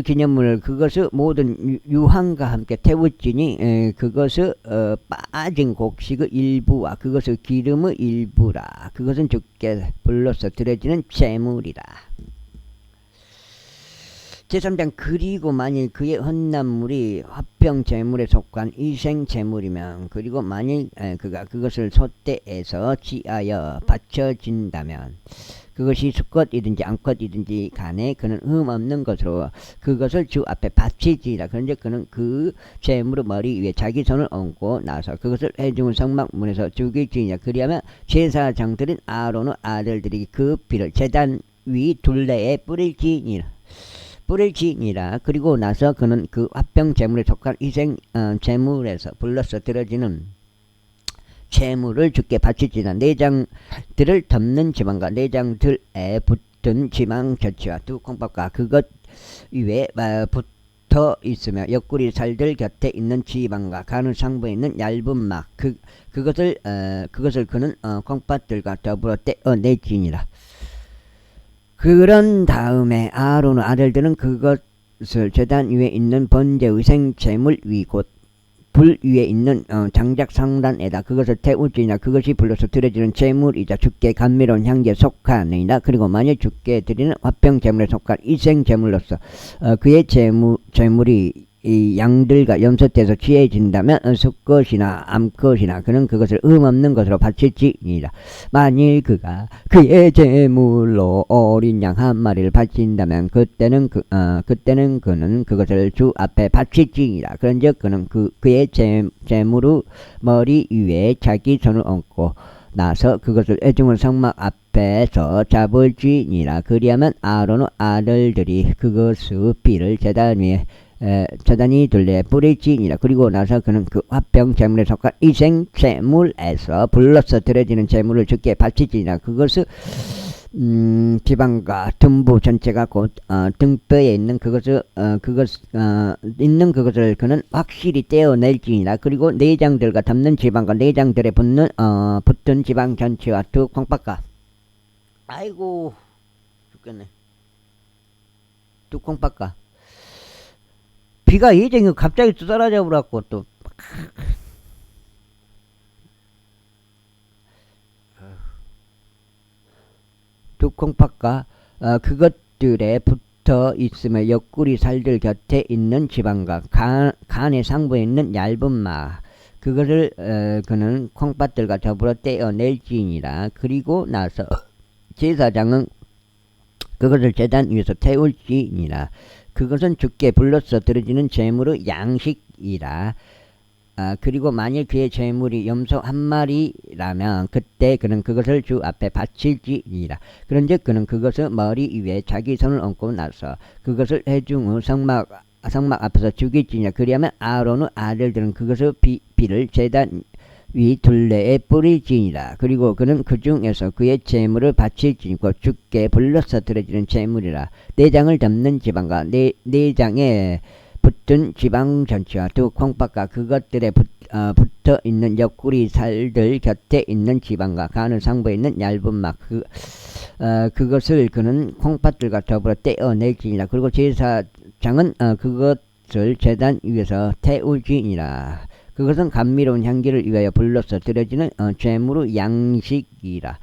기념물을 그것을 모든 유황과 함께 태우지니 그것을 빠진 곡식의 일부와 그것을 기름의 일부라. 그것은 주께 불로서 드려지는 제물이라. 제3장 그리고 만일 그의 헌납물이 화평 제물에 속한 이생 제물이면 그리고 만일 그가 그것을 소떼에서 지하여 바쳐진다면 그것이 수컷이든지 암컷이든지 간에 그는 흠없는 것으로 그것을 주 앞에 바치지라. 그런데 그는 그 제물의 머리 위에 자기 손을 얹고 나서 그것을 회중 성막문에서 죽일지니라. 그리하면 제사장들인 아론의 아들들이 그 피를 제단 위 둘레에 뿌릴지니라. 그리고 나서 그는 그 화평 제물에 속한 희생 제물에서 불러서 드려지는 제물을 주께 바치지나 내장들을 덮는 지방과 내장들에 붙은 지방 전체와 두 콩밥과 그것 위에 붙어 있으며 옆구리 살들 곁에 있는 지방과 간의 상부에 있는 얇은 막 그것을 그는 콩밥들과 더불어 떼어내지니라. 그런 다음에 아론의 아들들은 그것을 제단 위에 있는 번제의 생제물 위 곧 불 위에 있는 장작 상단에다 그것을 태우지나. 그것이 불로서 드려지는 제물이자 주께 감미로운 향기에 속하느니라. 그리고 만일 주께 드리는 화평 제물에 속한 이생 제물로서 그의 제물이 이 양들과 염소떼에서 취해진다면 수컷이나 암컷이나 그는 그것을 흠없는 것으로 바칠지니라. 만일 그가 그의 제물로 어린 양 한 마리를 바친다면 그때는 그는 그것을 주 앞에 바칠지니라. 그런즉 그는 그의 제물의 머리 위에 자기 손을 얹고 나서 그것을 회중의 성막 앞에서 잡을지니라. 그리하면 아론의 아들들이 그것의 피를 제단 위에 제단이 둘레에 뿌릴지니라. 그리고 나서 그는 그 화평 제물에 속한 이생 제물에서 불로서 드려지는 제물을 주께 바치지니라. 그것을 지방과 tum부 전체가 곧 등뼈에 있는 그것을 그는 확실히 떼어낼지니라. 그리고 내장들과 덮는 지방과 내장들에 붙은 지방 전체와 두 콩밥과 아이고 죽겠네. 두 콩밥과 비가 예정이 갑자기 또 떨어져 버렸고 또 두 콩팥과 그것들에 붙어 있으며 옆구리 살들 곁에 있는 지방과 간의 상부에 있는 얇은 막 그것을 그는 콩팥들과 더불어 떼어낼지니라. 그리고 나서 제사장은 그것을 제단 위에서 태울지니라. 그것은 주께 불로서 드려지는 제물의 양식이라. 그리고 만일 그의 제물이 염소 한 마리라면 그때 그는 그것을 주 앞에 바칠지니라. 그런즉 그는 그것을 머리 위에 자기 손을 얹고 나서 그것을 회중의 성막 앞에서 죽일지니라. 그리하면 아론의 아들들은 그것을 피를 제단 위 둘레에 뿌릴지니라. 그리고 그는 그 중에서 그의 제물을 바칠지니 곧 주께 불러서 드려지는 제물이라. 내장을 덮는 지방과 내장에 붙은 지방 전체와 두 콩팥과 그것들에 붙어 있는 옆구리 살들 곁에 있는 지방과 간의 상부에 있는 얇은 막 그것을 그는 콩팥들과 더불어 떼어낼지니라. 그리고 제사장은 그것을 제단 위에서 태울지니라. 그것은 감미로운 향기를 위하여 불로서 드려지는 제물의 양식이라.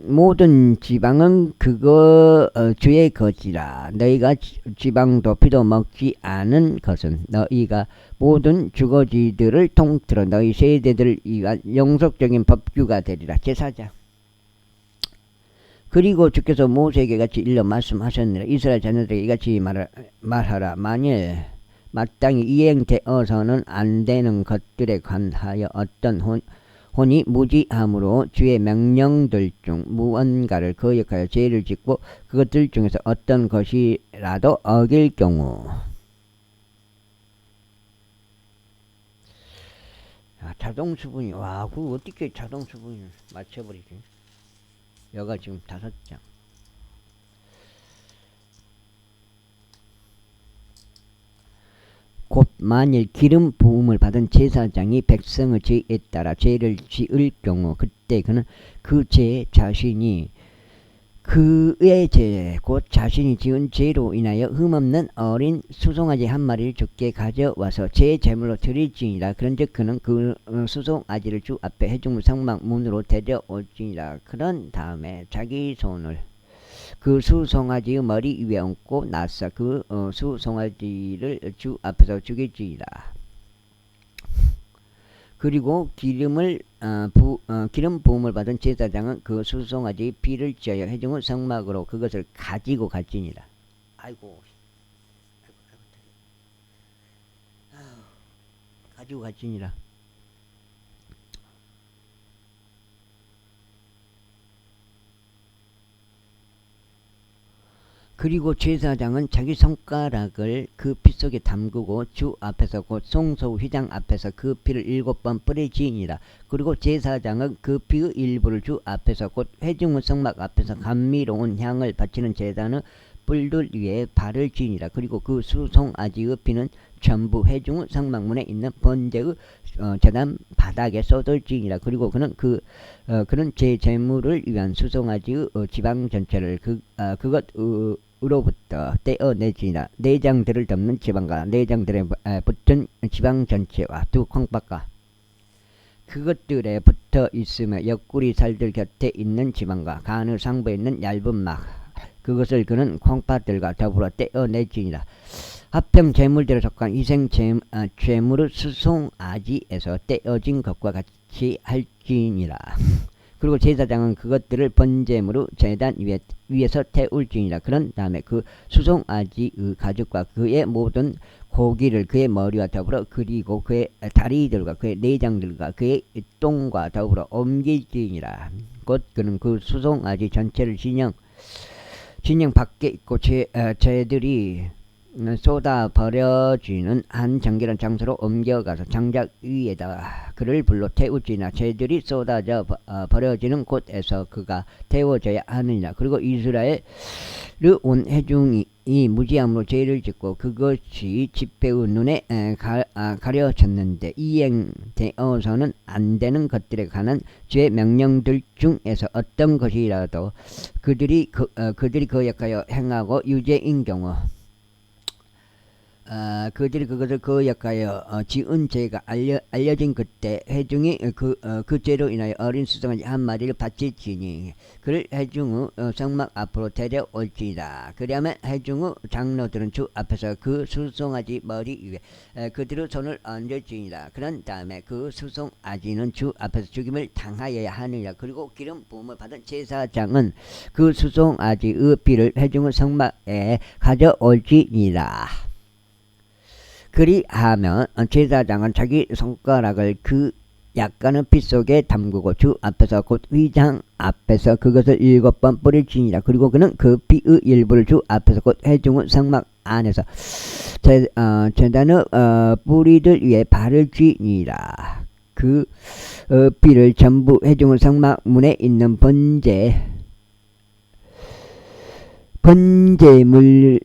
모든 지방은 그거 주의 것이라. 너희가 지방도 피도 먹지 않은 것은 너희가 모든 주거지들을 통틀어 너희 세대들을 위한 영속적인 법규가 되리라. 제사장. 그리고 주께서 모세에게 같이 일러 말씀하셨느라. 이스라엘 자녀들에게 이같이 말하라. 만일 마땅히 이행되어서는 안 되는 것들에 관하여 어떤 혼이 무지함으로 주의 명령들 중 무언가를 거역하여 죄를 짓고 그것들 중에서 어떤 것이라도 어길 경우 자동수분이 그거 어떻게 자동수분을 맞춰버리지? 여가 지금 5장. 곧 만일 기름 부음을 받은 제사장이 백성의 죄에 따라 죄를 지을 경우 그때 그는 그 죄 자신이 그의 죄, 곧 자신이 지은 죄로 인하여 흠없는 어린 수송아지 한 마리를 주께 가져와서 제 제물로 드릴지니라. 그런즉 그는 그 수송아지를 주 앞에 회중문 성막 문으로 데려올지니라. 그런 다음에 자기 손을 그 수송아지의 머리 위에 얹고 나서 그 수송아지를 주 앞에서 죽일지니라. 그리고 기름 부음을 받은 제사장은 그 수송아지 피를 찌어 회중의 성막으로 그것을 가지고 갈지니라. 가지고 갈지니라. 그리고 제사장은 자기 손가락을 그 피 속에 담그고 주 앞에서 곧 송소 휘장 앞에서 그 피를 7번 뿌리지니라. 그리고 제사장은 그 피의 일부를 주 앞에서 곧 회중의 성막 앞에서 감미로운 향을 바치는 제단의 뿔들 위에 바를 지니라. 그리고 그 수송아지의 피는 전부 회중의 성막문에 있는 번제의 제단 바닥에 쏟을지니라. 그리고 그는 그는 제 제물을 위한 수송아지의 지방 전체를 그것으로부터 떼어내지니라. 내장들을 덮는 지방과 내장들에 붙은 지방 전체와 두 콩팥과 그것들에 붙어 있으며 옆구리 살들 곁에 있는 지방과 간의 상부에 있는 얇은 막 그것을 그는 콩팥들과 더불어 떼어내지니라. 합병 제물들에 속한 희생 제물의 수송아지에서 떼어진 것과 같이 할지니라. 그리고 제사장은 그것들을 번제물로 제단 위에서 태울지니라. 그런 다음에 그 수송아지의 가죽과 그의 모든 고기를 그의 머리와 더불어 그리고 그의 다리들과 그의 내장들과 그의 똥과 더불어 옮길지니라. 곧 그는 그 수송아지 전체를 진영 밖에 있고 쟤들이 쏟아 버려지는 한 정결한 장소로 옮겨가서 장작 위에다 그를 불로 태우지나. 쟤들이 쏟아져 버려지는 곳에서 그가 태워져야 하느니라. 그리고 이스라엘의 온 회중이 무지함으로 죄를 짓고 그것이 집회의 눈에 가려졌는데 이행되어서는 안 되는 것들에 관한 죄 명령들 중에서 어떤 것이라도 그들이 거역하여 행하고 유죄인 경우 그들이 그것을 거역하여 지은 죄가 알려진 그때 회중이 그 죄로 인하여 어린 수송아지 한 마리를 바칠지니 그를 회중의 성막 앞으로 데려올지니라. 그리하면 회중의 장로들은 주 앞에서 그 수송아지 머리 위에 그들의 손을 얹을지니라. 그런 다음에 그 수송아지는 주 앞에서 죽임을 당하여야 하느니라. 그리고 기름 부음을 받은 제사장은 그 수송아지의 피를 회중의 성막에 가져올지니라. 그리하면 제사장은 자기 손가락을 그 약간의 피 속에 담그고 주 앞에서 곧 휘장 앞에서 그것을 7번 뿌릴지니라. 그리고 그는 그 피의 일부를 주 앞에서 곧 회중의 성막 안에서 제단의 뿌리들 위에 바를지니라. 그 피를 전부 회중의 성막 문에 있는 번제물들의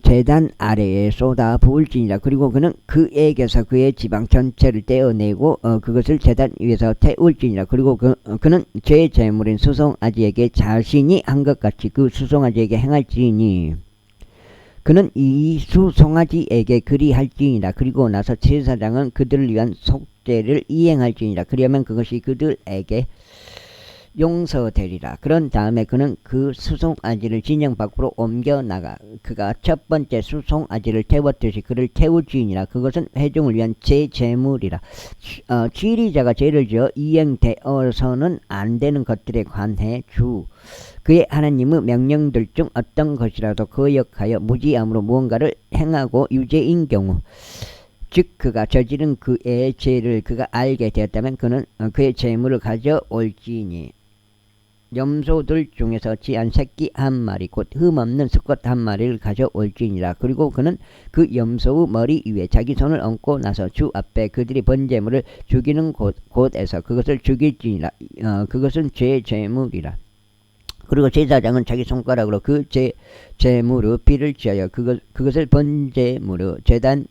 제단 아래에 쏟아 부을지니라. 그리고 그는 그에게서 그의 지방 전체를 떼어내고 그것을 제단 위에서 태울지니라. 그리고 그는 제 제물인 수송아지에게 자신이 한 것 같이 그 수송아지에게 행할지니 그는 이 수송아지에게 그리할지니라. 그리고 나서 제사장은 그들을 위한 속죄를 이행할지니라. 그러면 그것이 그들에게 용서되리라. 그런 다음에 그는 그 수송아지를 진영 밖으로 옮겨나가 그가 첫 번째 수송아지를 태웠듯이 그를 태우지니라. 그것은 회중을 위한 제물이라. 지리자가 죄를 지어 이행되어서는 안 되는 것들에 관해 그의 하나님의 명령들 중 어떤 것이라도 거역하여 무지함으로 무언가를 행하고 유죄인 경우 즉 그가 저지른 그의 죄를 그가 알게 되었다면 그는 그의 제물을 가져올지니 염소들 중에서 지한 새끼 한 마리 곧 흠없는 수컷 한 마리를 가져올지니라. 그리고 그는 그 염소의 머리 위에 자기 손을 얹고 나서 주 앞에 그들이 번제물을 죽이는 곳에서 그것을 죽일지니라. 그것은 제물이라. 그리고 제사장은 자기 손가락으로 그 제물의 피를 쥐하여 그것을 번제물의 제단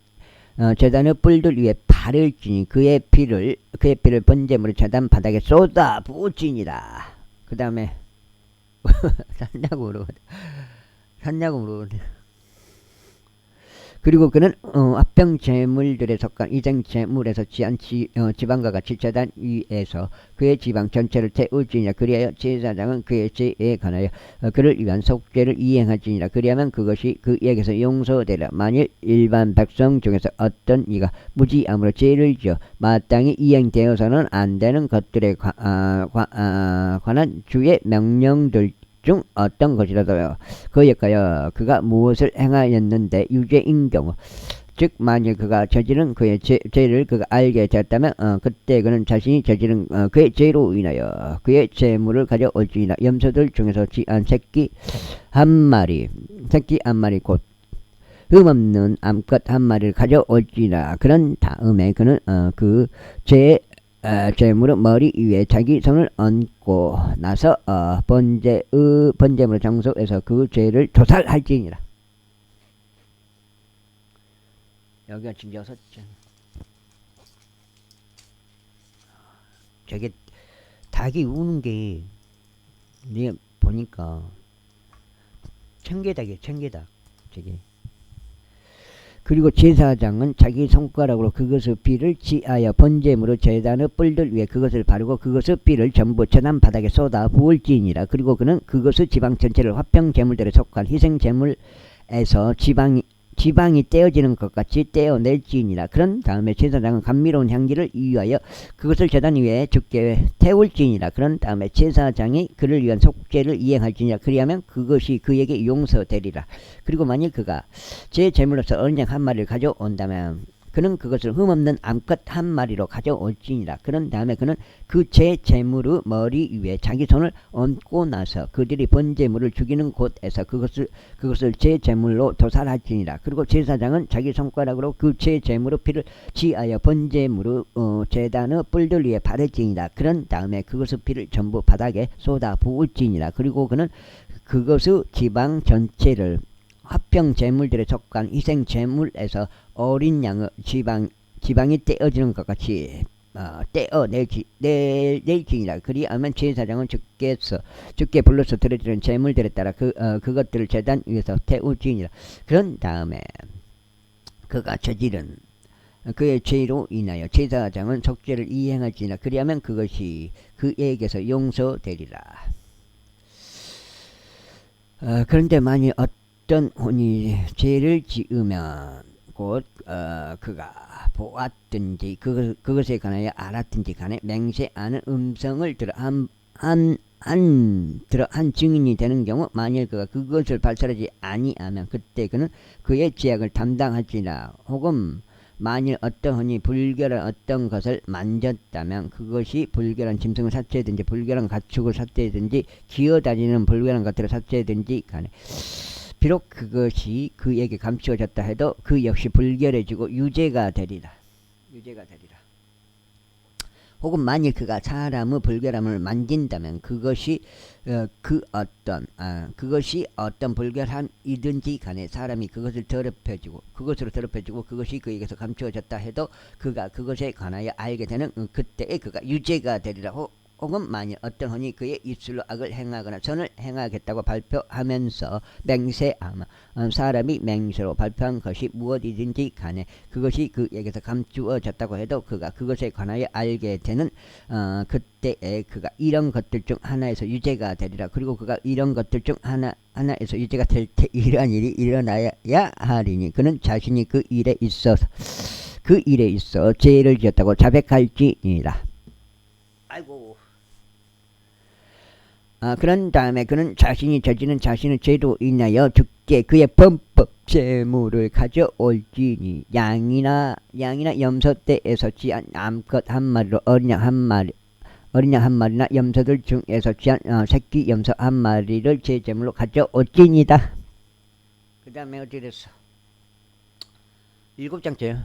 제단의 뿔들 위에 발을 지니 그의 피를 번제물의 제단 바닥에 쏟아 부으지니라. 그 다음에 샀냐고 물어보네. 그리고 그는 합병 제물들에 속한 이생 제물에서 지한 지방과 같이 제단 위에서 그의 지방 전체를 태울지니라. 그리하여 제사장은 그의 죄에 관하여 그를 위한 속죄를 이행할지니라. 그리하면 그것이 그에게서 용서되리라. 만일 일반 백성 중에서 어떤 이가 무지함으로 죄를 지어 마땅히 이행되어서는 안 되는 것들에 관한 주의 명령들 중 어떤 것이라도요 그에 가여 그가 무엇을 행하였는데 유죄인 경우, 즉 만일 그가 저지른 그의 죄를 그가 알게 되었다면 그때 그는 자신이 저지른 그의 죄로 인하여 그의 죄물을 가져올지니라. 염소들 중에서 지한 새끼 한 마리 곧 흠없는 암컷 한 마리를 가져올지니라. 그런 다음에 그는 그 제물의 머리 위에 자기 손을 얹고 나서 번제물 장소에서 그 죄를 조살할지니라. 여기가 지금 6장. 저게 닭이 우는 게 내가 보니까 청개닭이에요. 청개닭. 저게. 그리고 제사장은 자기 손가락으로 그것의 피를 지하여 번제물의 제단의 뿔들 위에 그것을 바르고 그것의 피를 전부 제단 바닥에 쏟아 부을지니라. 그리고 그는 그것의 지방 전체를 화평 제물들에 속한 희생 제물에서 지방이 떼어지는 것 같이 떼어낼지니라. 그런 다음에 제사장은 감미로운 향기를 이유하여 그것을 제단 위에 죽게 태울지니라. 그런 다음에 제사장이 그를 위한 속죄를 이행할지니라. 그리하면 그것이 그에게 용서되리라. 그리고 만일 그가 제 제물로서 어린 양 한 마리를 가져온다면 그는 그것을 흠없는 암컷 한 마리로 가져올지니라. 그런 다음에 그는 그 제 제물의 머리 위에 자기 손을 얹고 나서 그들이 번제물을 죽이는 곳에서 그것을 제 제물로 도살할지니라. 그리고 제사장은 자기 손가락으로 그 제 제물의 피를 지하여 번제물의 제단의 뿔들 위에 바를지니라. 그런 다음에 그것의 피를 전부 바닥에 쏟아 부을지니라. 그리고 그는 그것의 지방 전체를 화평 제물들에 속한 희생 제물에서 어린 양의 지방이 떼어지는 것 같이 떼어낼지니라. 그리하면 제사장은 주께 불러서 드려지는 제물들에 따라 그것들을 제단 위에서 태울지니라. 그런 다음에 그가 저지른 그의 죄로 인하여 제사장은 속죄를 이행할지니라. 그리하면 그것이 그에게서 용서되리라. 그런데 만일 어떤 혼이 죄를 지으면 곧 그가 보았든지 그것에 관하여 알았든지 간에 맹세하는 음성을 들어 한 증인이 되는 경우, 만일 그가 그것을 발설하지 아니하면 그때 그는 그의 죄악을 담당할지라. 혹은 만일 어떤 혼이 불결한 어떤 것을 만졌다면 그것이 불결한 짐승을 삭제든지 불결한 가축을 삭제든지 기어다니는 불결한 것들을 삭제든지 간에 비록 그것이 그에게 감추어졌다 해도 그 역시 불결해지고 유죄가 되리라. 혹은 만일 그가 사람의 불결함을 만진다면 그것이 어떤 불결함이든지 간에 사람이 그것으로 더럽혀지고 그것이 그에게서 감추어졌다 해도 그가 그것에 관하여 알게 되는 그때에 그가 유죄가 되리라. 혹은 만일 어떤 혼이 그의 입술로 악을 행하거나 선을 행하겠다고 발표하면서 맹세하며 사람이 맹세로 발표한 것이 무엇이든지 간에 그것이 그에게서 감추어졌다고 해도 그가 그것에 관하여 알게 되는 그때에 그가 이런 것들 중 하나에서 유죄가 되리라. 그리고 그가 이런 것들 중 하나에서 유죄가 될 때 이러한 일이 일어나야 하리니 그는 자신이 그 일에 있어 죄를 지었다고 자백할지니라. 아이고. 그런 다음에 그는 자신이 저지른 자신의 죄로 인하여 죽게 그의 범법 제물을 가져올지니 양이나 염소 떼에서 지한 암컷 한 마리로 어린 양 한 마리나 염소들 중에서 지한 새끼 염소 한 마리를 제 제물로 가져올지니다. 그 다음에 어떻게 됐어? 7장째요.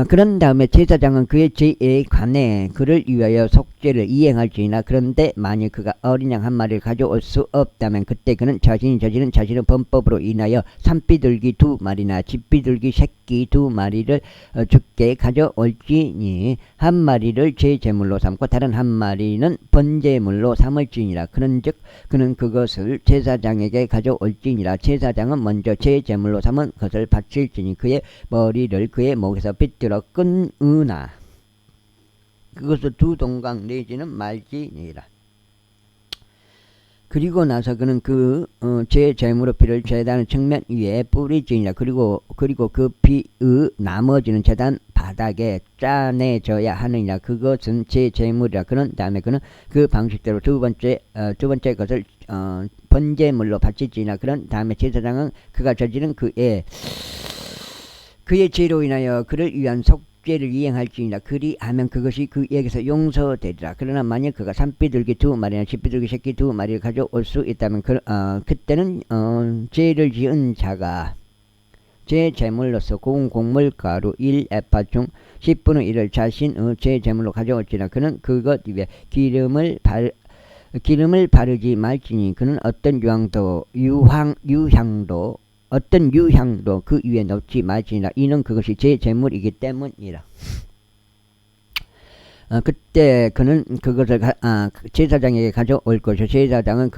그런 다음에 제사장은 그의 죄에 관해 그를 위하여 속죄를 이행할지니라. 그런데 만일 그가 어린 양 한 마리를 가져올 수 없다면 그때 그는 자신이 저지른 자신의 범법으로 인하여 산비둘기 2마리나 집비둘기 새끼 2마리를 죽게 가져올지니 한 마리를 제제물로 삼고 다른 한 마리는 번제물로 삼을지니라. 그런즉 그는 그것을 제사장에게 가져올지니라. 제사장은 먼저 제제물로 삼은 것을 바칠지니 그의 머리를 그의 목에서 빗들어 끊으나 그것을 2동강 내지는 말지니라. 그리고 나서 그는 그 제 제물의 피를 제단 측면 위에 뿌리지니라. 그리고 그 피의 나머지는 제단 바닥에 짜내져야 하느니라. 그것은 제 제물이라. 그런 다음에 그는 그 방식대로 두 번째 것을 번제물로 바치지니라. 그런 다음에 제사장은 그가 저지른 그의 죄로 인하여 그를 위한 속죄를 이행할지니라. 그리하면 그것이 그에게서 용서되리라. 그러나 만약 그가 산비둘기 2마리나 집비둘기 새끼 2마리를 가져올 수 있다면 그때는 죄를 지은 자가 제 제물로서 고운 곡물가루 1에파 중 10분의 1을 자신의 제 제물로 가져올지라. 그는 그것 위에 기름을 바르지 말지니 그는 어떤 유향도 그 위에 넣지 말지니라. 이는 그것이 제 제물이기 때문이라. 그때 그는 그것을 제사장에게 가져올 것이요 제사장은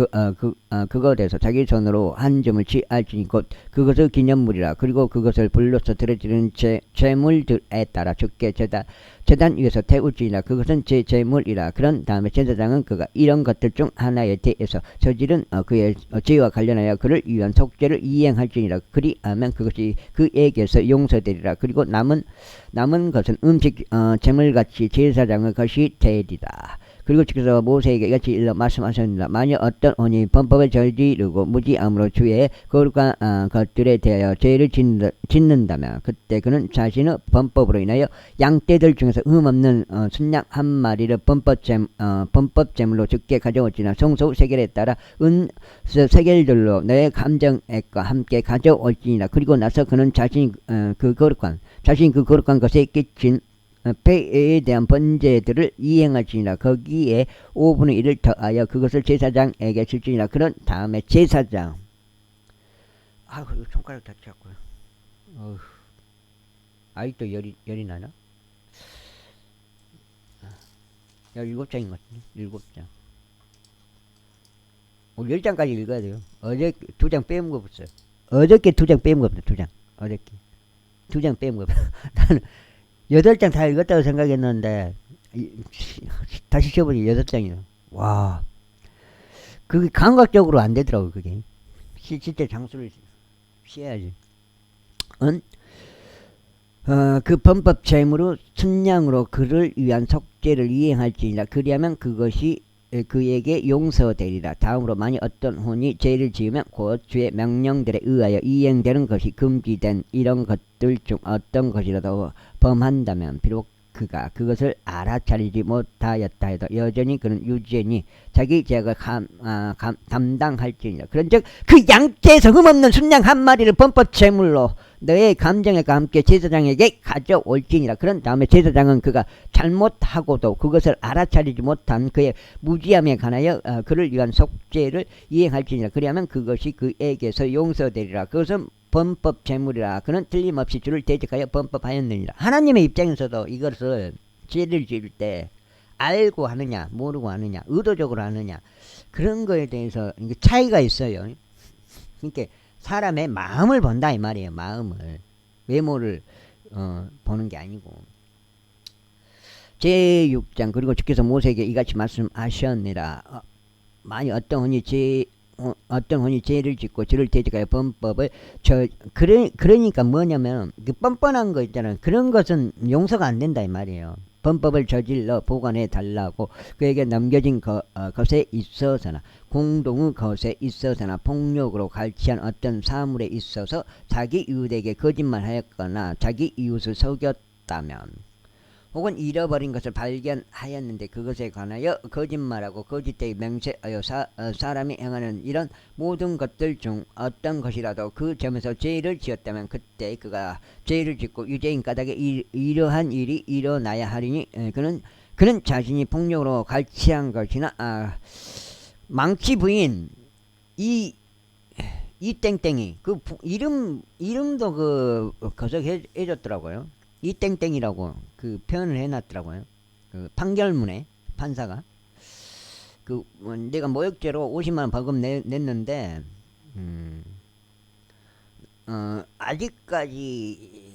그것에서 자기 손으로 한 점을 취할지니 곧 그것의 기념물이라. 그리고 그것을 불로서 드려지는 제물들에 따라 주께 제단 위에서 태울지니라. 그것은 제 제물이라. 그런 다음에 제사장은 그가 이런 것들 중 하나에 대해서 저지른 그의 죄와 관련하여 그를 위한 속죄를 이행할지니라. 그리하면 그것이 그에게서 용서되리라. 그리고 남은 것은 음식 제물같이 제사장의 것이 되리라. 그리고 주께서 모세에게 이같이 일러 말씀하셨느니라. 만약 어떤 혼이 범법을 저지르고 무지함으로 주의 거룩한 것들에 대하여 죄를 짓는다면 그때 그는 자신의 범법으로 인하여 양떼들 중에서 흠없는 순양 한 마리를 범법제물로 죽게 가져올지나 성소 세겔에 따라 은 세겔들로 내 감정액과 함께 가져올지니라. 그리고 나서 그는 자신이 그 거룩한 것에 끼친 폐에 대한 번제들을 이행할지니라. 거기에 5분의 1을 더하여 그것을 제사장에게 줄지니라. 그런 다음에 제사장 이거 손가락 다쳤고요. 아직도 열이 나나? 17장인 것 같은데. 7장. 오늘 10장까지 읽어야 돼요. 어제 2장 빼먹은 거 없어요. 어저께 2장 빼먹은 거 없어요. 2장. 어저께 2장 빼먹은 거 없어요. 나는 8장 다 읽었다고 생각했는데 다시 쳐보니 8장이요. 와, 그게 감각적으로 안 되더라고. 그게 실제 장수를 피해야지. 그 범법 제물로 순양으로 그를 위한 속죄를 이행할지니라. 그리하면 그것이 그에게 용서되리라. 다음으로 만일 어떤 혼이 죄를 지으면 곧 주의 명령들에 의하여 이행되는 것이 금지된 이런 것들 중 어떤 것이라도 범한다면 비록 그가 그것을 알아차리지 못하였다 해도 여전히 그는 유죄니 자기 죄악을 담당할지니라. 그런즉 그 양떼에서 흠없는 순양 한 마리를 범법 제물로 너의 감정과 함께 제사장에게 가져올지니라. 그런 다음에 제사장은 그가 잘못하고도 그것을 알아차리지 못한 그의 무지함에 관하여 그를 위한 속죄를 이행할지니라. 그리하면 그것이 그에게서 용서되리라. 그것은 범법 제물이라. 그는 틀림없이 주를 대적하여 범법하였느니라. 하나님의 입장에서도 이것을 죄를 지을 때 알고 하느냐 모르고 하느냐 의도적으로 하느냐 그런 거에 대해서 차이가 있어요. 그러니까 사람의 마음을 본다 이 말이에요. 마음을, 외모를 보는 게 아니고. 제6장 그리고 주께서 모세에게 이같이 말씀하셨느니라. 만일 어떤 혼이 죄를 짓고 주를 대적하여 범법을 그러니까 뭐냐면 그 뻔뻔한 거 있잖아요. 그런 것은 용서가 안 된다 이 말이에요. 범법을 저질러 보관해 달라고 그에게 넘겨진 것에 있어서나 공동의 것에 있어서나 폭력으로 갈취한 어떤 사물에 있어서 자기 이웃에게 거짓말하였거나 자기 이웃을 속였다면 혹은 잃어버린 것을 발견하였는데 그것에 관하여 거짓말하고 거짓되이 맹세하여 사람이 행하는 이런 모든 것들 중 어떤 것이라도 그 점에서 죄를 지었다면 그때 그가 죄를 짓고 유죄인 까닭에 이러한 일이 일어나야 하리니 그는 자신이 폭력으로 갈취한 것이나 망치 부인 이 땡땡이 그 이름도 그 거석해 줬더라고요. 이 땡땡이라고 그 표현을 해놨더라고요. 그 판결문에 판사가 내가 모욕죄로 50만원 벌금 냈는데 아직까지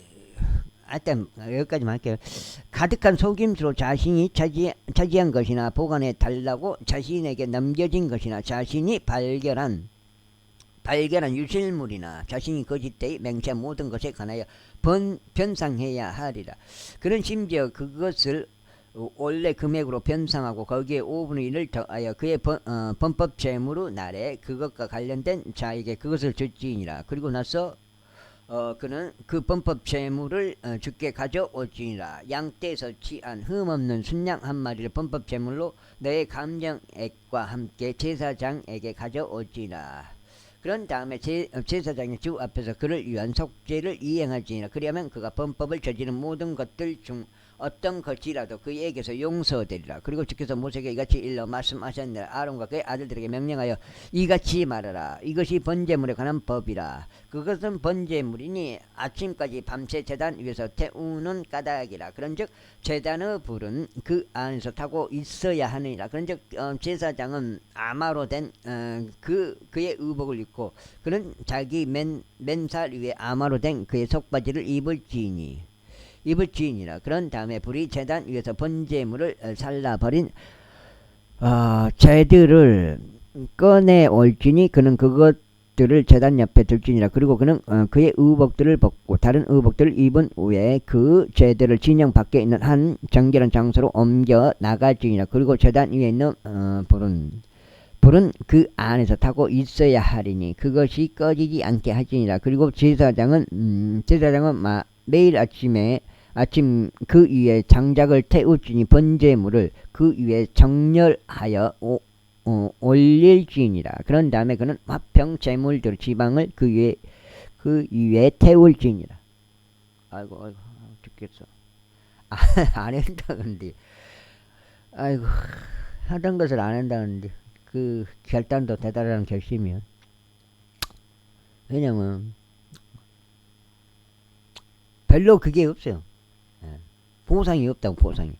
하여튼 여기까지만 할게요. 가득한 속임수로 자신이 차지한 것이나 보관해 달라고 자신에게 넘겨진 것이나 자신이 발견한 유실물이나 자신이 거짓되이 맹세한 모든 것에 관하여 변상해야 하리라. 그는 심지어 그것을 원래 금액으로 변상하고 거기에 5분의 1을 더하여 그의 범법 재물로 날에 그것과 관련된 자에게 그것을 줄지니라. 그리고 나서 그는 그 범법 재물을 주께 가져오지니라. 양떼에서 취한 흠없는 순양 한 마리를 범법 재물로 너의 감정액과 함께 제사장에게 가져오지니라. 그런 다음에 제사장이 주 앞에서 그를 위한 속죄를 이행하지니라. 그리하면 그가 범법을 저지른 모든 것들 중 어떤 것이라도 그에게서 용서되리라. 그리고 주께서 모세에게 이같이 일러 말씀하셨느니라. 아론과 그의 아들들에게 명령하여 이같이 말하라. 이것이 번제물에 관한 법이라. 그것은 번제물이니 아침까지 밤새 제단 위에서 태우는 까닭이라. 그런즉 제단의 불은 그 안에서 타고 있어야 하느니라. 그런즉 제사장은 아마로 된 그의 의복을 입고 그는 자기 맨살 위에 아마로 된 그의 속바지를 입을지니라. 그런 다음에 불이 제단 위에서 번제물을 살라버린 재들을 꺼내 올지니 그는 그것들을 제단 옆에 둘지니라. 그리고 그는 그의 의복들을 벗고 다른 의복들을 입은 후에 그 재들을 진영 밖에 있는 한 정결한 장소로 옮겨 나가지니라. 그리고 제단 위에 있는 불은 그 안에서 타고 있어야 하리니 그것이 꺼지지 않게 하지니라. 그리고 제사장은 매일 아침 그 위에 장작을 태우지니 번제물을 그 위에 정렬하여 올릴지니라. 그런 다음에 그는 화평 제물들 지방을 그 위에 태울지니라. 아이고 죽겠어. 안 한다는데 아이고 하던 것을 안 한다는데 그 결단도 대단한 결심이야. 왜냐면 별로 그게 없어요. 보상이 없다고. 보상이.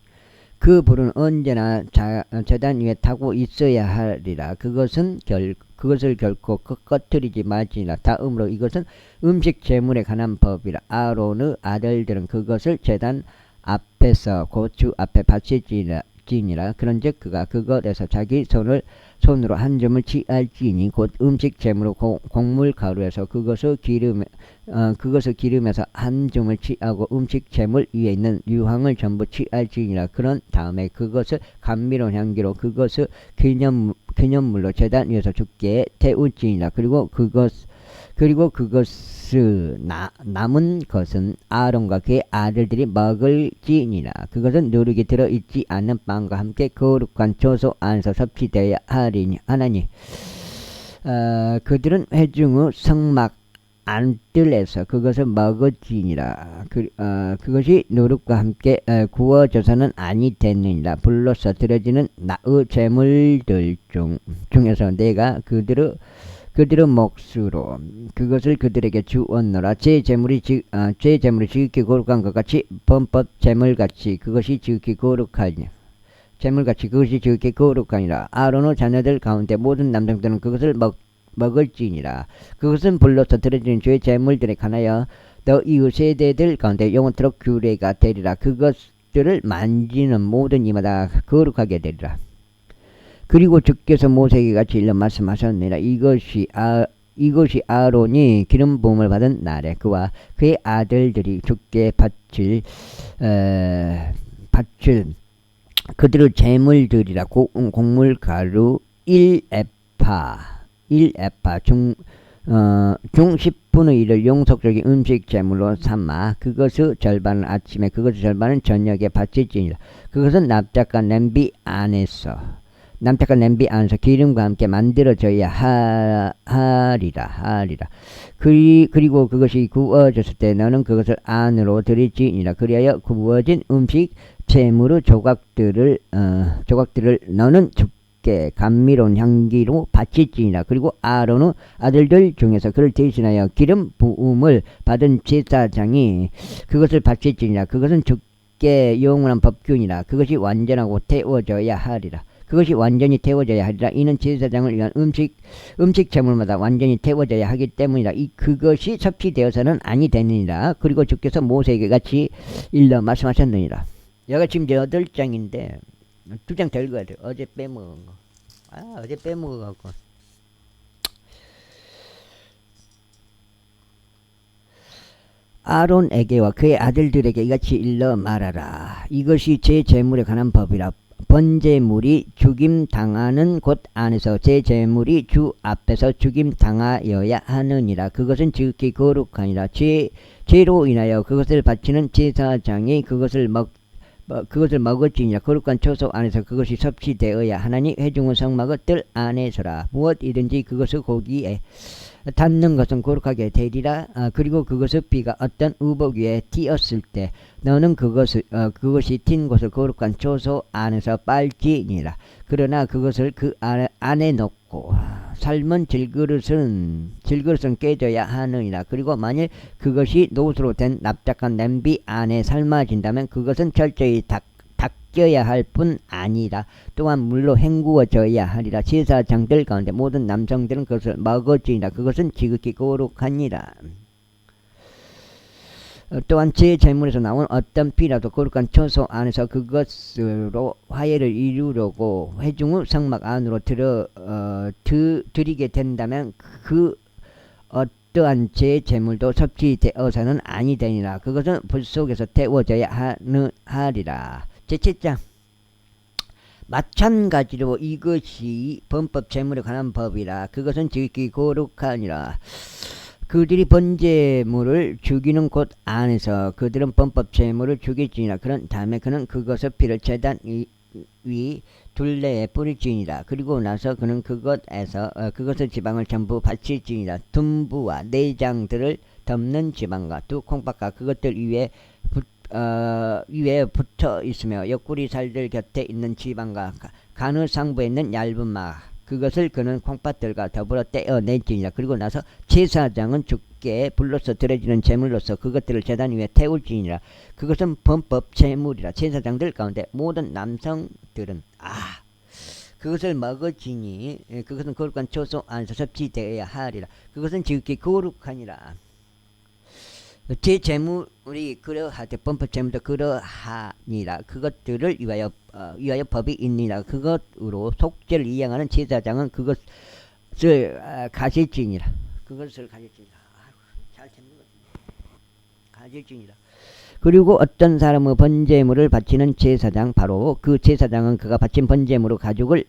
그 불은 언제나 제단 위에 타고 있어야 하리라. 그것을 결코 꺼뜨리지 말지니라. 다음으로 이것은 음식 제물에 관한 법이라. 아론의 아들들은 그것을 제단 앞에서 고추 앞에 바치지니라. 그런즉 그가 그것에서 자기 손으로 한 점을 취할지니 곧 음식 제물로 곡물 가루에서 그것을 기름에서 한 점을 취하고 음식 제물 위에 있는 유황을 전부 취할지니라. 그런 다음에 그것을 감미로운 향기로 그것을 기념물로 제단 위에서 주께 태울지니라. 그리고 남은 것은 아론과 그의 아들들이 먹을지니라. 그것은 누룩이 들어있지 않는 빵과 함께 거룩한 조소 안에서 섭취되어야 하나니 그들은 회중의 성막 안뜰에서 그것을 먹을지니라. 그것이 누룩과 함께 구워져서는 아니 됐느니라. 불로서 드려지는 나의 제물들 중에서 내가 그들의 몫으로 그것을 그들에게 주었노라. 제 제물이 지극히 거룩한 것 같이 범법 제물같이 그것이 지극히 거룩하니라. 아론의 자녀들 가운데 모든 남성들은 그것을 먹을지니라. 그것은 불로서 드려지는 주의 제물들에 관하여 너 이후 세대들 가운데 영원토록 규례가 되리라. 그것들을 만지는 모든 이마다 거룩하게 되리라. 그리고 주께서 모세에게 같이 일러 말씀하셨느니라. 이것이 아론이 기름 부음을 받은 날에 그와 그의 아들들이 주께 바칠 그들의 제물들이라. 곡물 가루 1에파 중 10분의 1을 용속적인 음식 제물로 삼아 그것의 절반은 아침에 그것의 절반은 저녁에 바칠지니라. 그것은 납작한 냄비 안에서 기름과 함께 만들어져야 하리라. 그리고 그것이 구워졌을 때 너는 그것을 안으로 들일지니라. 그리하여 구워진 음식 제물의 조각들을 너는 주께 감미로운 향기로 바칠지니라. 그리고 아론의 아들들 중에서 그를 대신하여 기름 부음을 받은 제사장이 그것을 바칠지니라. 그것은 주께 영원한 법균이라. 그것이 완전하고 태워져야 하리라. 이는 제사장을 위한 음식 제물마다 완전히 태워져야 하기 때문이라. 그것이 섭취되어서는 아니 되느니라. 그리고 주께서 모세에게 같이 일러 말씀하셨느니라. 여기가 지금 8장인데 2장 더 읽어야 돼. 어제 빼먹은 거. 어제 빼먹어갖고. 아론에게와 그의 아들들에게 이같이 일러 말하라. 이것이 제 제물에 관한 법이라. 번제물이 죽임 당하는 곳 안에서 제 제물이 주 앞에서 죽임 당하여야 하느니라. 그것은 지극히 거룩하니라. 죄로 인하여 그것을 바치는 제사장이 그것을 먹을지니라. 거룩한 초소 안에서 그것이 섭취되어야 하나니 회중의 성막의 뜰 안에서라. 무엇이든지 그것의 고기에 닿는 것은 거룩하게 되리라. 그리고 그것의 피가 어떤 의복 위에 튀었을 때 너는 그것이 튄 곳을 거룩한 초소 안에서 빨지니라. 그러나 그것을 그 안에 넣고 삶은 질그릇은 깨져야 하느니라. 그리고 만일 그것이 노수로 된 납작한 냄비 안에 삶아진다면 그것은 철저히 닦여야 할 뿐 아니라 또한 물로 헹구어져야 하리라. 제사장들 가운데 모든 남성들은 그것을 먹을지니라. 그것은 지극히 거룩하니라. 또한 제 제물에서 나온 어떤 피라도 거룩한 초소 안에서 그것으로 화해를 이루려고 회중의 성막 안으로 드리게 된다면 그 어떠한 제 제물도 섭취되어서는 아니 되니라. 그것은 불 속에서 태워져야 하리라. 제7장 마찬가지로 이것이 범법 제물에 관한 법이라. 그것은 지극히 거룩하니라. 그들이 번제물을 죽이는 곳 안에서 그들은 범법 제물을 죽일지니라. 그런 다음에 그는 그것의 피를 제단 위 둘레에 뿌릴지니라. 그리고 나서 그는 그것의 지방을 전부 바칠지니라. 둔부와 내장들을 덮는 지방과 두 콩팥과 그것들 위에 붙어 있으며 옆구리 살들 곁에 있는 지방과 간의 상부에 있는 얇은 막 그것을 그는 콩팥들과 더불어 떼어낼지니라. 그리고 나서 제사장은 주께 불로서 드려지는 제물로서 그것들을 제단 위에 태울지니라. 그것은 범법 제물이라. 제사장들 가운데 모든 남성들은 그것을 먹을지니 그것은 거룩한 초소 안에서 섭취되어야 하리라. 그것은 지극히 거룩하니라. 제 제물이 그러하되 범법 제물도 그러하니라. 그것들을 위하여 법이 있니라. 그것으로 속죄를 이행하는 제사장은 그것을 가질지니라. 가질지니라. 그리고 어떤 사람의 번제물을 바치는 제사장 바로 그 제사장은 그가 바친 번제물의 가죽을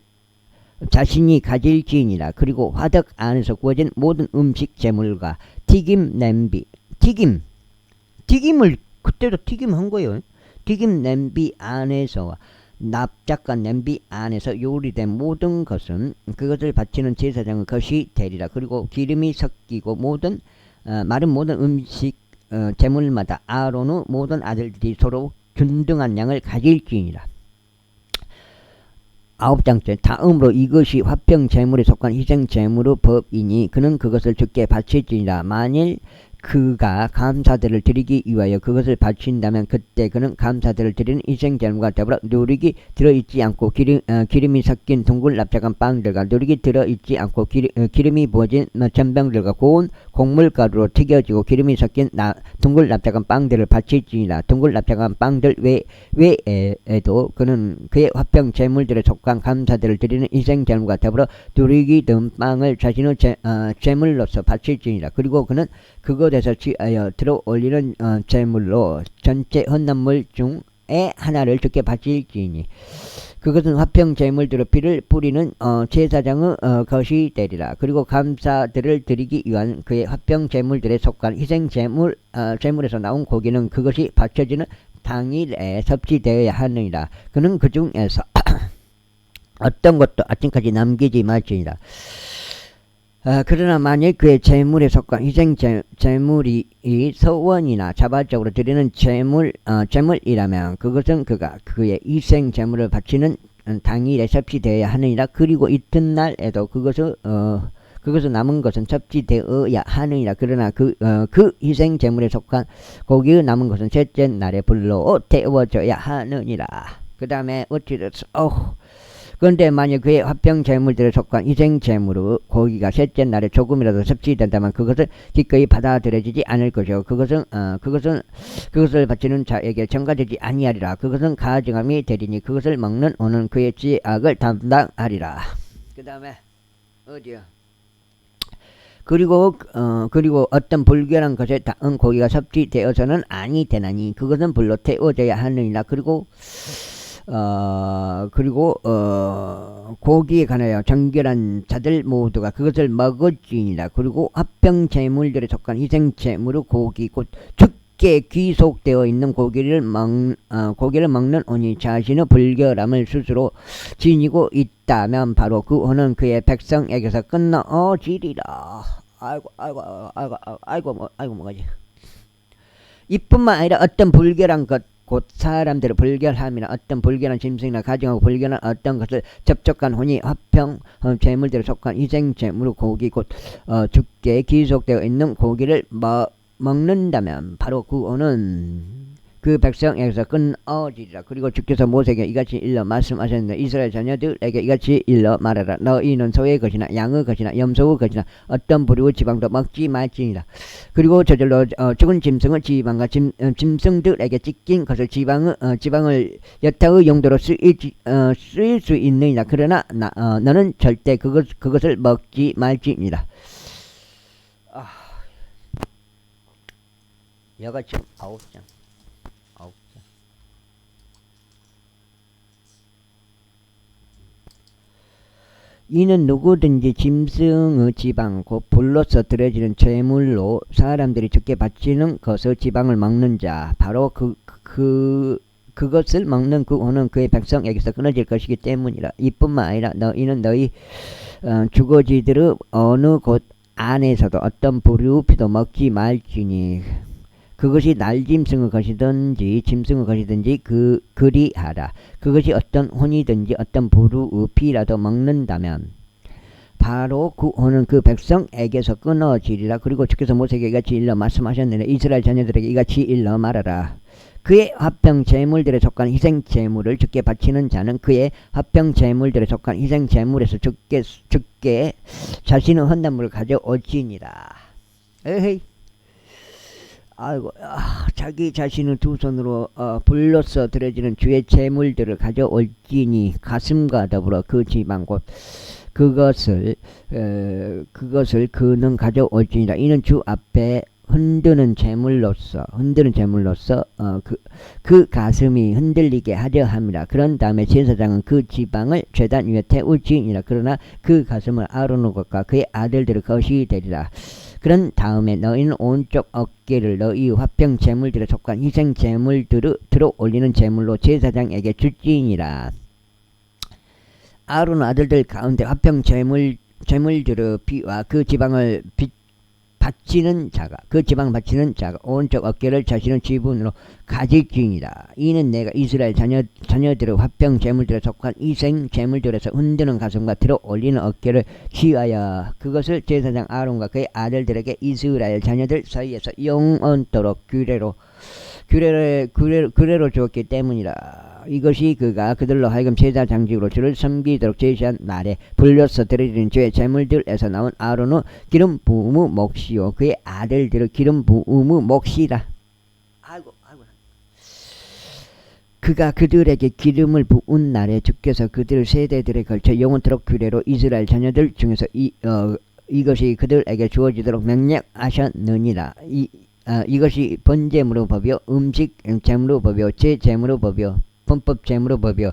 자신이 가질지니라. 그리고 화덕 안에서 구워진 모든 음식 제물과 튀김 냄비 튀김을 그때도 튀김한 거예요. 튀김 냄비 안에서 납작한 냄비 안에서 요리된 모든 것은 그것을 바치는 제사장은 것이 되리라. 그리고 기름이 섞이고 마른 모든 음식 제물마다 아론의 모든 아들들이 서로 균등한 양을 가질지니라. 9장째 다음으로 이것이 화평 제물에 속한 희생 제물의 법이니 그는 그것을 주께 바칠지니라. 만일 그가 감사들을 드리기 위하여 그것을 바친다면 그때 그는 감사들을 드리는 희생제물과 더불어 누룩이 들어있지 않고 기름이 섞인 둥글 납작한 빵들과 누룩이 들어있지 않고 기름이 부어진 전병들과 고운 곡물가루로 튀겨지고 기름이 섞인 둥글 납작한 빵들을 바칠지니라. 둥글 납작한 빵들 외에도 그는 그의 화평 제물들에 속한 감사들을 드리는 희생제물과 더불어 누룩이 든 빵을 자신의 제물로서 바칠지니라. 그리고 그는 그것에서 취하여 들어 올리는 제물로 전체 헌납물 중에 하나를 주께 바칠지니 그것은 화평 제물대로 피를 뿌리는 제사장의 것이 되리라. 그리고 감사들을 드리기 위한 그의 화평 제물들에 속한 희생 제물 제물에서 나온 고기는 그것이 바쳐지는 당일에 섭취되어야 하느니라. 그는 그 중에서 어떤 것도 아침까지 남기지 말지니라. 그러나 만일 그의 제물에 속한 희생 제물이 서원이나 자발적으로 드리는 제물이라면 그것은 그가 그의 희생 제물을 바치는 당일에 섭취되어야 하느니라. 그리고 이튿날에도 그것은 남은 것은 섭취되어야 하느니라. 그러나 그 희생 제물에 속한 고기의 남은 것은 셋째 날에 불로 태워져야 하느니라. 그 다음에 어찌됐어? 그런데 만약 그의 화평 제물들에 속한 희생 제물의 고기가 셋째 날에 조금이라도 섭취된다면 그것을 기꺼이 받아들여지지 않을 것이요. 그것을 바치는 자에게 전가되지 아니하리라. 그것은 가증함이 되리니 그것을 먹는 오는 그의 죄악을 담당하리라. 그 다음에 어디요? 그리고 어떤 불결한 것에 닿은 고기가 섭취되어서는 아니 되나니 그것은 불로 태워져야 하느니라. 그리고 고기에 관하여 정결한 자들 모두가 그것을 먹을지니라. 그리고 화평 제물들에 속한 희생 제물의 고기 곧 죽게 귀속되어 있는 고기를 먹는 오니 자신의 불결함을 스스로 지니고 있다면 바로 그 호는 그의 백성에게서 끊어지리라. 아이고 뭐가지. 이뿐만 아니라 어떤 불결한 것 곧 사람들의 불결함이나 어떤 불결한 짐승이나 가정하고 불결한 어떤 것을 접촉한 혼이 화평 제물들에 속한 희생 제물의 고기 곧 죽게 귀속되어 있는 고기를 먹는다면 바로 그 혼은 그 백성에게서 끊어지리라. 그리고 주께서 모세에게 이같이 일러 말씀하셨는데 이스라엘 자녀들에게 이같이 일러 말하라. 너희는 소의 것이나 양의 것이나 염소의 것이나 어떤 부류의 지방도 먹지 말지니라. 그리고 저절로 죽은 짐승의 지방과 짐승들에게 찢긴 것을 지방을 여타의 용도로 쓰일 수 있느니라. 그러나 너는 절대 그것을 먹지 말지니라. 여가 지금 9장. 이는 누구든지 짐승의 지방 곧 불로서 드려지는 제물로 사람들이 죽게 바치는 것의 지방을 먹는 자 바로 그것을 먹는 그 호는 그의 백성에게서 끊어질 것이기 때문이라. 이뿐만 아니라 너희는 너희 주거지들의 어느 곳 안에서도 어떤 부류 피도 먹지 말지니 그것이 날짐승의 것이든지 짐승의 것이든지 그리하라. 그것이 어떤 혼이든지 어떤 부류의 피라도 먹는다면 바로 그 혼은 그 백성에게서 끊어지리라. 그리고 주께서 모세에게 이같이 일러 말씀하셨느니 이스라엘 자녀들에게 이같이 일러 말하라. 그의 화평 제물들에 속한 희생 제물을 주께 바치는 자는 그의 화평 제물들에 속한 희생 제물에서 주께 자신의 헌납물을 가져올지니라. 에헤이. 자기 자신을 두 손으로 불로써 드려지는 주의 제물들을 가져올지니 가슴과 더불어 그 지방 곧 그것을 그는 가져올지니라. 이는 주 앞에 흔드는 제물로서 그 가슴이 흔들리게 하려 함이라. 그런 다음에 제사장은 그 지방을 제단 위에 태울지니라. 그러나 그 가슴을 아론의 것과 그의 아들들의 것이 되리라. 그런 다음에 너희는 온쪽 어깨를 너희 화평 제물들에 속한 희생 제물들을 들어 올리는 제물로 제사장에게 줄지니라. 아론의 아들들 가운데 화평 제물들의 피와 그 지방을 그 지방 바치는 자가 온쪽 어깨를 자신의 지분으로 가질지니라. 이는 내가 이스라엘 자녀들의 화평 제물들에 속한 희생 제물들에서 흔드는 가슴과 들어 올리는 어깨를 취하여 그것을 제사장 아론과 그의 아들들에게 이스라엘 자녀들 사이에서 영원토록 규례로 주었기 때문이라. 이것이 그가 그들로 하여금 제사 장직으로 주를 섬기도록 제시한 날에 불려서 드려지는 죄의 제물들에서 나온 아론의 기름 부음의 몫이요 그의 아들들의 기름 부음의 몫이라. 그가 그들에게 기름을 부은 날에 주께서 그들 세대들에 걸쳐 영원토록 규례로 이스라엘 자녀들 중에서 이것이 그들에게 주어지도록 명령하셨느니라. 이것이 번제물의 법이요 음식 제물의 법이요 제제물의 법이요 범법 재물의 법이요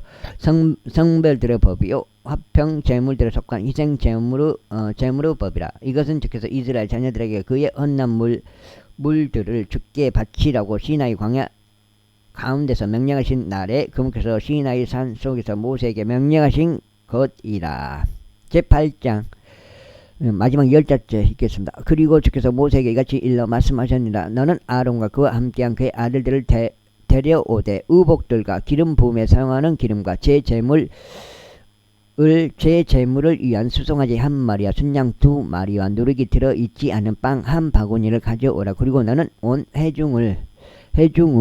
성별들의 법이요 화평 재물들에 속한 희생 재물의 법이라. 이것은 즉해서 이스라엘 자녀들에게 그의 헌납 물들을 주께 바치라고 시나이 광야 가운데서 명령하신 날에 그분께서 시나이 산 속에서 모세에게 명령하신 것이라. 제8장 마지막 10자째 읽겠습니다. 그리고 주께서 모세에게 이같이 일러 말씀하셨느니라. 너는 아론과 그와 함께한 그의 아들들을 데려오되 의복들과 기름 부음에 사용하는 기름과 제 제물을 위한 수송아지 1마리와 순양 2마리와 누룩이 들어있지 않은 빵 1바구니를 가져오라. 그리고 너는 온 회중의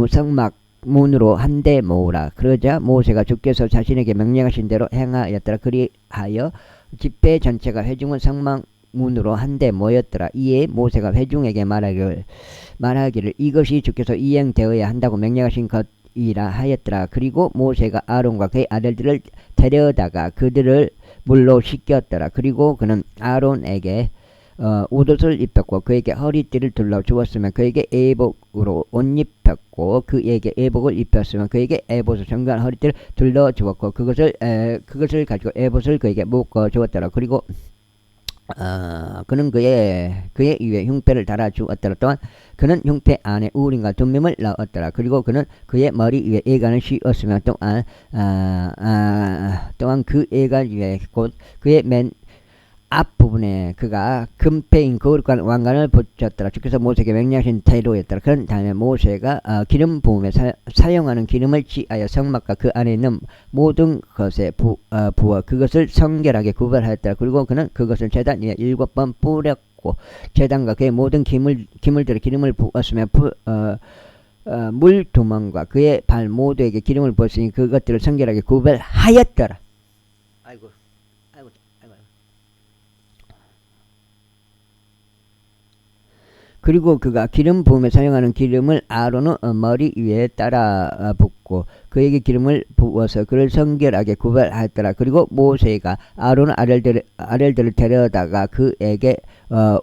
성막 문으로 한데 모으라. 그러자 모세가 주께서 자신에게 명령하신 대로 행하였더라. 그리하여 집회 전체가 회중의 성막 문으로 한데 모였더라. 이에 모세가 회중에게 말하기를 이것이 주께서 이행되어야 한다고 명령하신 것이라 하였더라. 그리고 모세가 아론과 그의 아들들을 데려다가 그들을 물로 씻겼더라. 그리고 그는 아론에게 옷을 입혔고 그에게 허리띠를 둘러 주었으면 그에게 에복으로 옷 입혔고 그에게 에복을 입혔으면 그에게 에봇을 정교한 허리띠를 둘러 주었고 그것을 가지고 에봇을 그에게 묶어 주었더라. 그리고 그는 그의 위에 흉패를 달아 주었더라. 또한 그는 흉패 안에 우림과 둠밈을 넣었더라. 그리고 그는 그의 머리 위에 애간을 씌웠으며 또한 그 애간 위에 곧 그의 맨 앞부분에 그가 금패인 거룩한 왕관을 붙였더라. 주께서 모세에게 명령하신 대로였더라. 그런 다음에 모세가 기름 부음에 사용하는 기름을 취하여 성막과 그 안에 있는 모든 것에 부어 그것을 성결하게 구별하였더라. 그리고 그는 그것을 제단 위에 7번 뿌렸고 제단과 그의 모든 기물들의 기름을 부었으며 물 두멍과 그의 발 모두에게 기름을 부었으니 그것들을 성결하게 구별하였더라. 아이고. 그리고 그가 기름 부음에 사용하는 기름을 아론의 머리 위에 따라 붓고 그에게 기름을 부어서 그를 성결하게 구별하였더라. 그리고 모세가 아론의 아들들을 데려다가 그에게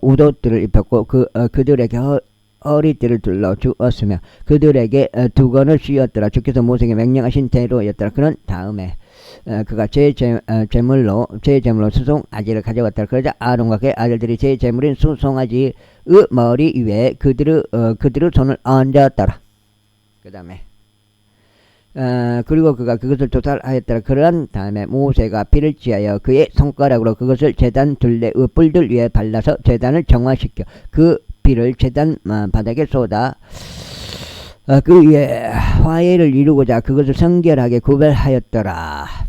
웃옷들을 입혔고 그들에게 허리띠를 둘러 주었으며 그들에게 두건을 씌웠더라. 주께서 모세에게 명령하신 대로였더라. 그런 다음에 그가 제 제물로 수송아지를 가져왔더라. 그러자 아론과 그의 아들들이 제 제물인 수송아지의 머리 위에 그들의 손을 얹었더라. 그 다음에 그리고 그가 그것을 도살하였더라. 그러한 다음에 모세가 피를 취하여 그의 손가락으로 그것을 제단 둘레의 뿔들 위에 발라서 제단을 정화시켜 그 피를 제단 바닥에 쏟아 그 위에 화해를 이루고자 그것을 성결하게 구별하였더라.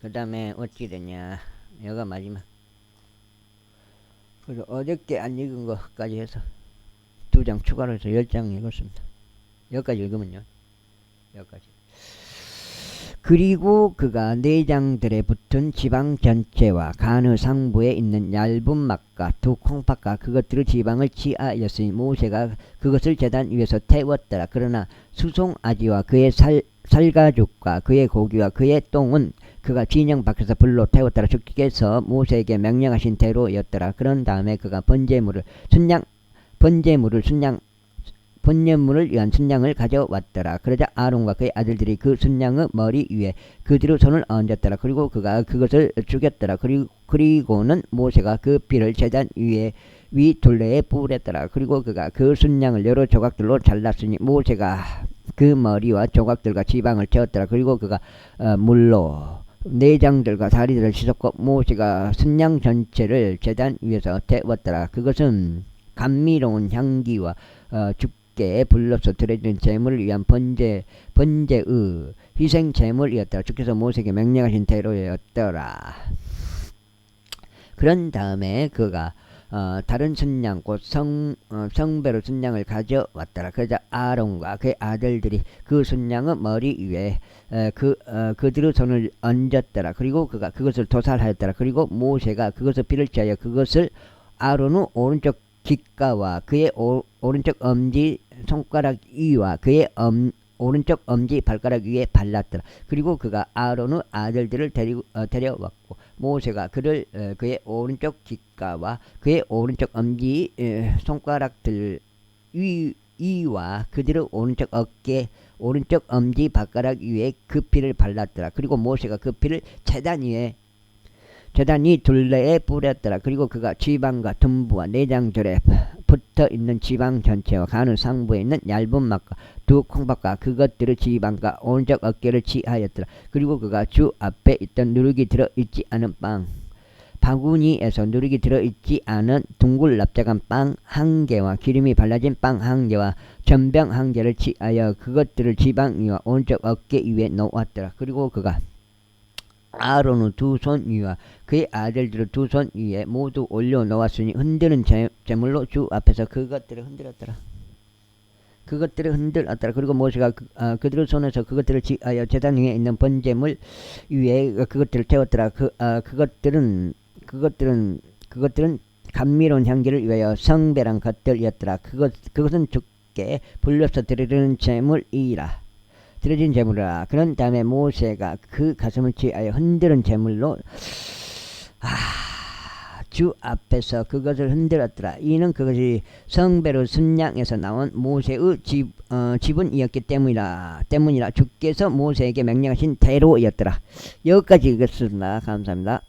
그 다음에 어찌 되냐. 여기가 마지막. 그래서 어저께 안 읽은 것까지 해서 2장 추가로 해서 10장 읽었습니다. 여기까지 읽으면요. 여기까지. 그리고 그가 내장들에 붙은 지방 전체와 간의 상부에 있는 얇은 막과 2 콩팥과 그것들의 지방을 취하였으니 모세가 그것을 제단 위에서 태웠더라. 그러나 수송아지와 그의 살가죽과 그의 고기와 그의 똥은 그가 진영 밖에서 불로 태웠더라. 주께서 모세에게 명령하신 대로였더라. 그런 다음에 그가 번제물을 위한 순양을 가져왔더라. 그러자 아론과 그의 아들들이 그 순양의 머리 위에 그들의 손을 얹었더라. 그리고 그가 그것을 죽였더라. 그리고는 모세가 그 피를 제단 위 둘레에 뿌렸더라. 그리고 그가 그 순양을 여러 조각들로 잘랐으니 모세가 그 머리와 조각들과 지방을 채웠더라. 그리고 그가 물로 내장들과 다리들을 씻었고 모세가 순양 전체를 제단 위에서 태웠더라. 그것은 감미로운 향기와 주께 불러서 드려진 제물을 위한 번제의 희생 제물이었더라. 주께서 모세에게 명령하신 대로였더라. 그런 다음에 그가 다른 순양 곧 성배로 순양을 가져왔더라. 그러자 아론과 그의 아들들이 그 순양의 머리 위에 그들의 손을 얹었더라. 그리고 그가 그것을 도살하였더라. 그리고 모세가 그것을 피를 취하여 그것을 아론의 오른쪽 귓가와 그의 오른쪽 엄지 손가락 위와 그의 오른쪽 엄지 발가락 위에 발랐더라. 그리고 그가 아론의 아들들을 데려왔고 모세가 그의 오른쪽 귓가와 그의 오른쪽 엄지 손가락들 위와 그들의 오른쪽 어깨 오른쪽 엄지 발가락 위에 그 피를 발랐더라. 그리고 모세가 그 피를 제단 위 둘레에 뿌렸더라. 그리고 그가 지방과 둔부와 내장절에 붙어 있는 지방 전체와 가는 상부에 있는 얇은 막과 두 콩밥과 그것들의 지방과 오른쪽 어깨를 취하였더라. 그리고 그가 주 앞에 있던 누룩이 들어있지 않은 바구니에서 누룩이 들어있지 않은 둥글 납작한 빵 한 개와 기름이 발라진 빵 한 개와 전병 한 개를 취하여 그것들을 지방 위와 오른쪽 어깨 위에 놓았더라. 그리고 그가 아론의 두 손 위와 그의 아들들의 두 손 위에 모두 올려 놓았으니 흔드는 제물로 주 앞에서 그것들을 흔들었더라. 그리고 모세가 그들의 손에서 그것들을 취하여 제단 위에 있는 번제물 위에 그것들을 태웠더라. 그것들은 감미로운 향기를 위하여 성배란 것들이었더라. 그것은 주께 불려서 드려지는 제물이라. 그런 다음에 모세가 그 가슴을 취하여 흔드는 제물로 주 앞에서 그것을 흔들었더라. 이는 그것이 성배로 순양에서 나온 모세의 지분이었기 때문이라. 주께서 모세에게 명령하신 대로였더라. 여기까지 읽었습니다. 감사합니다.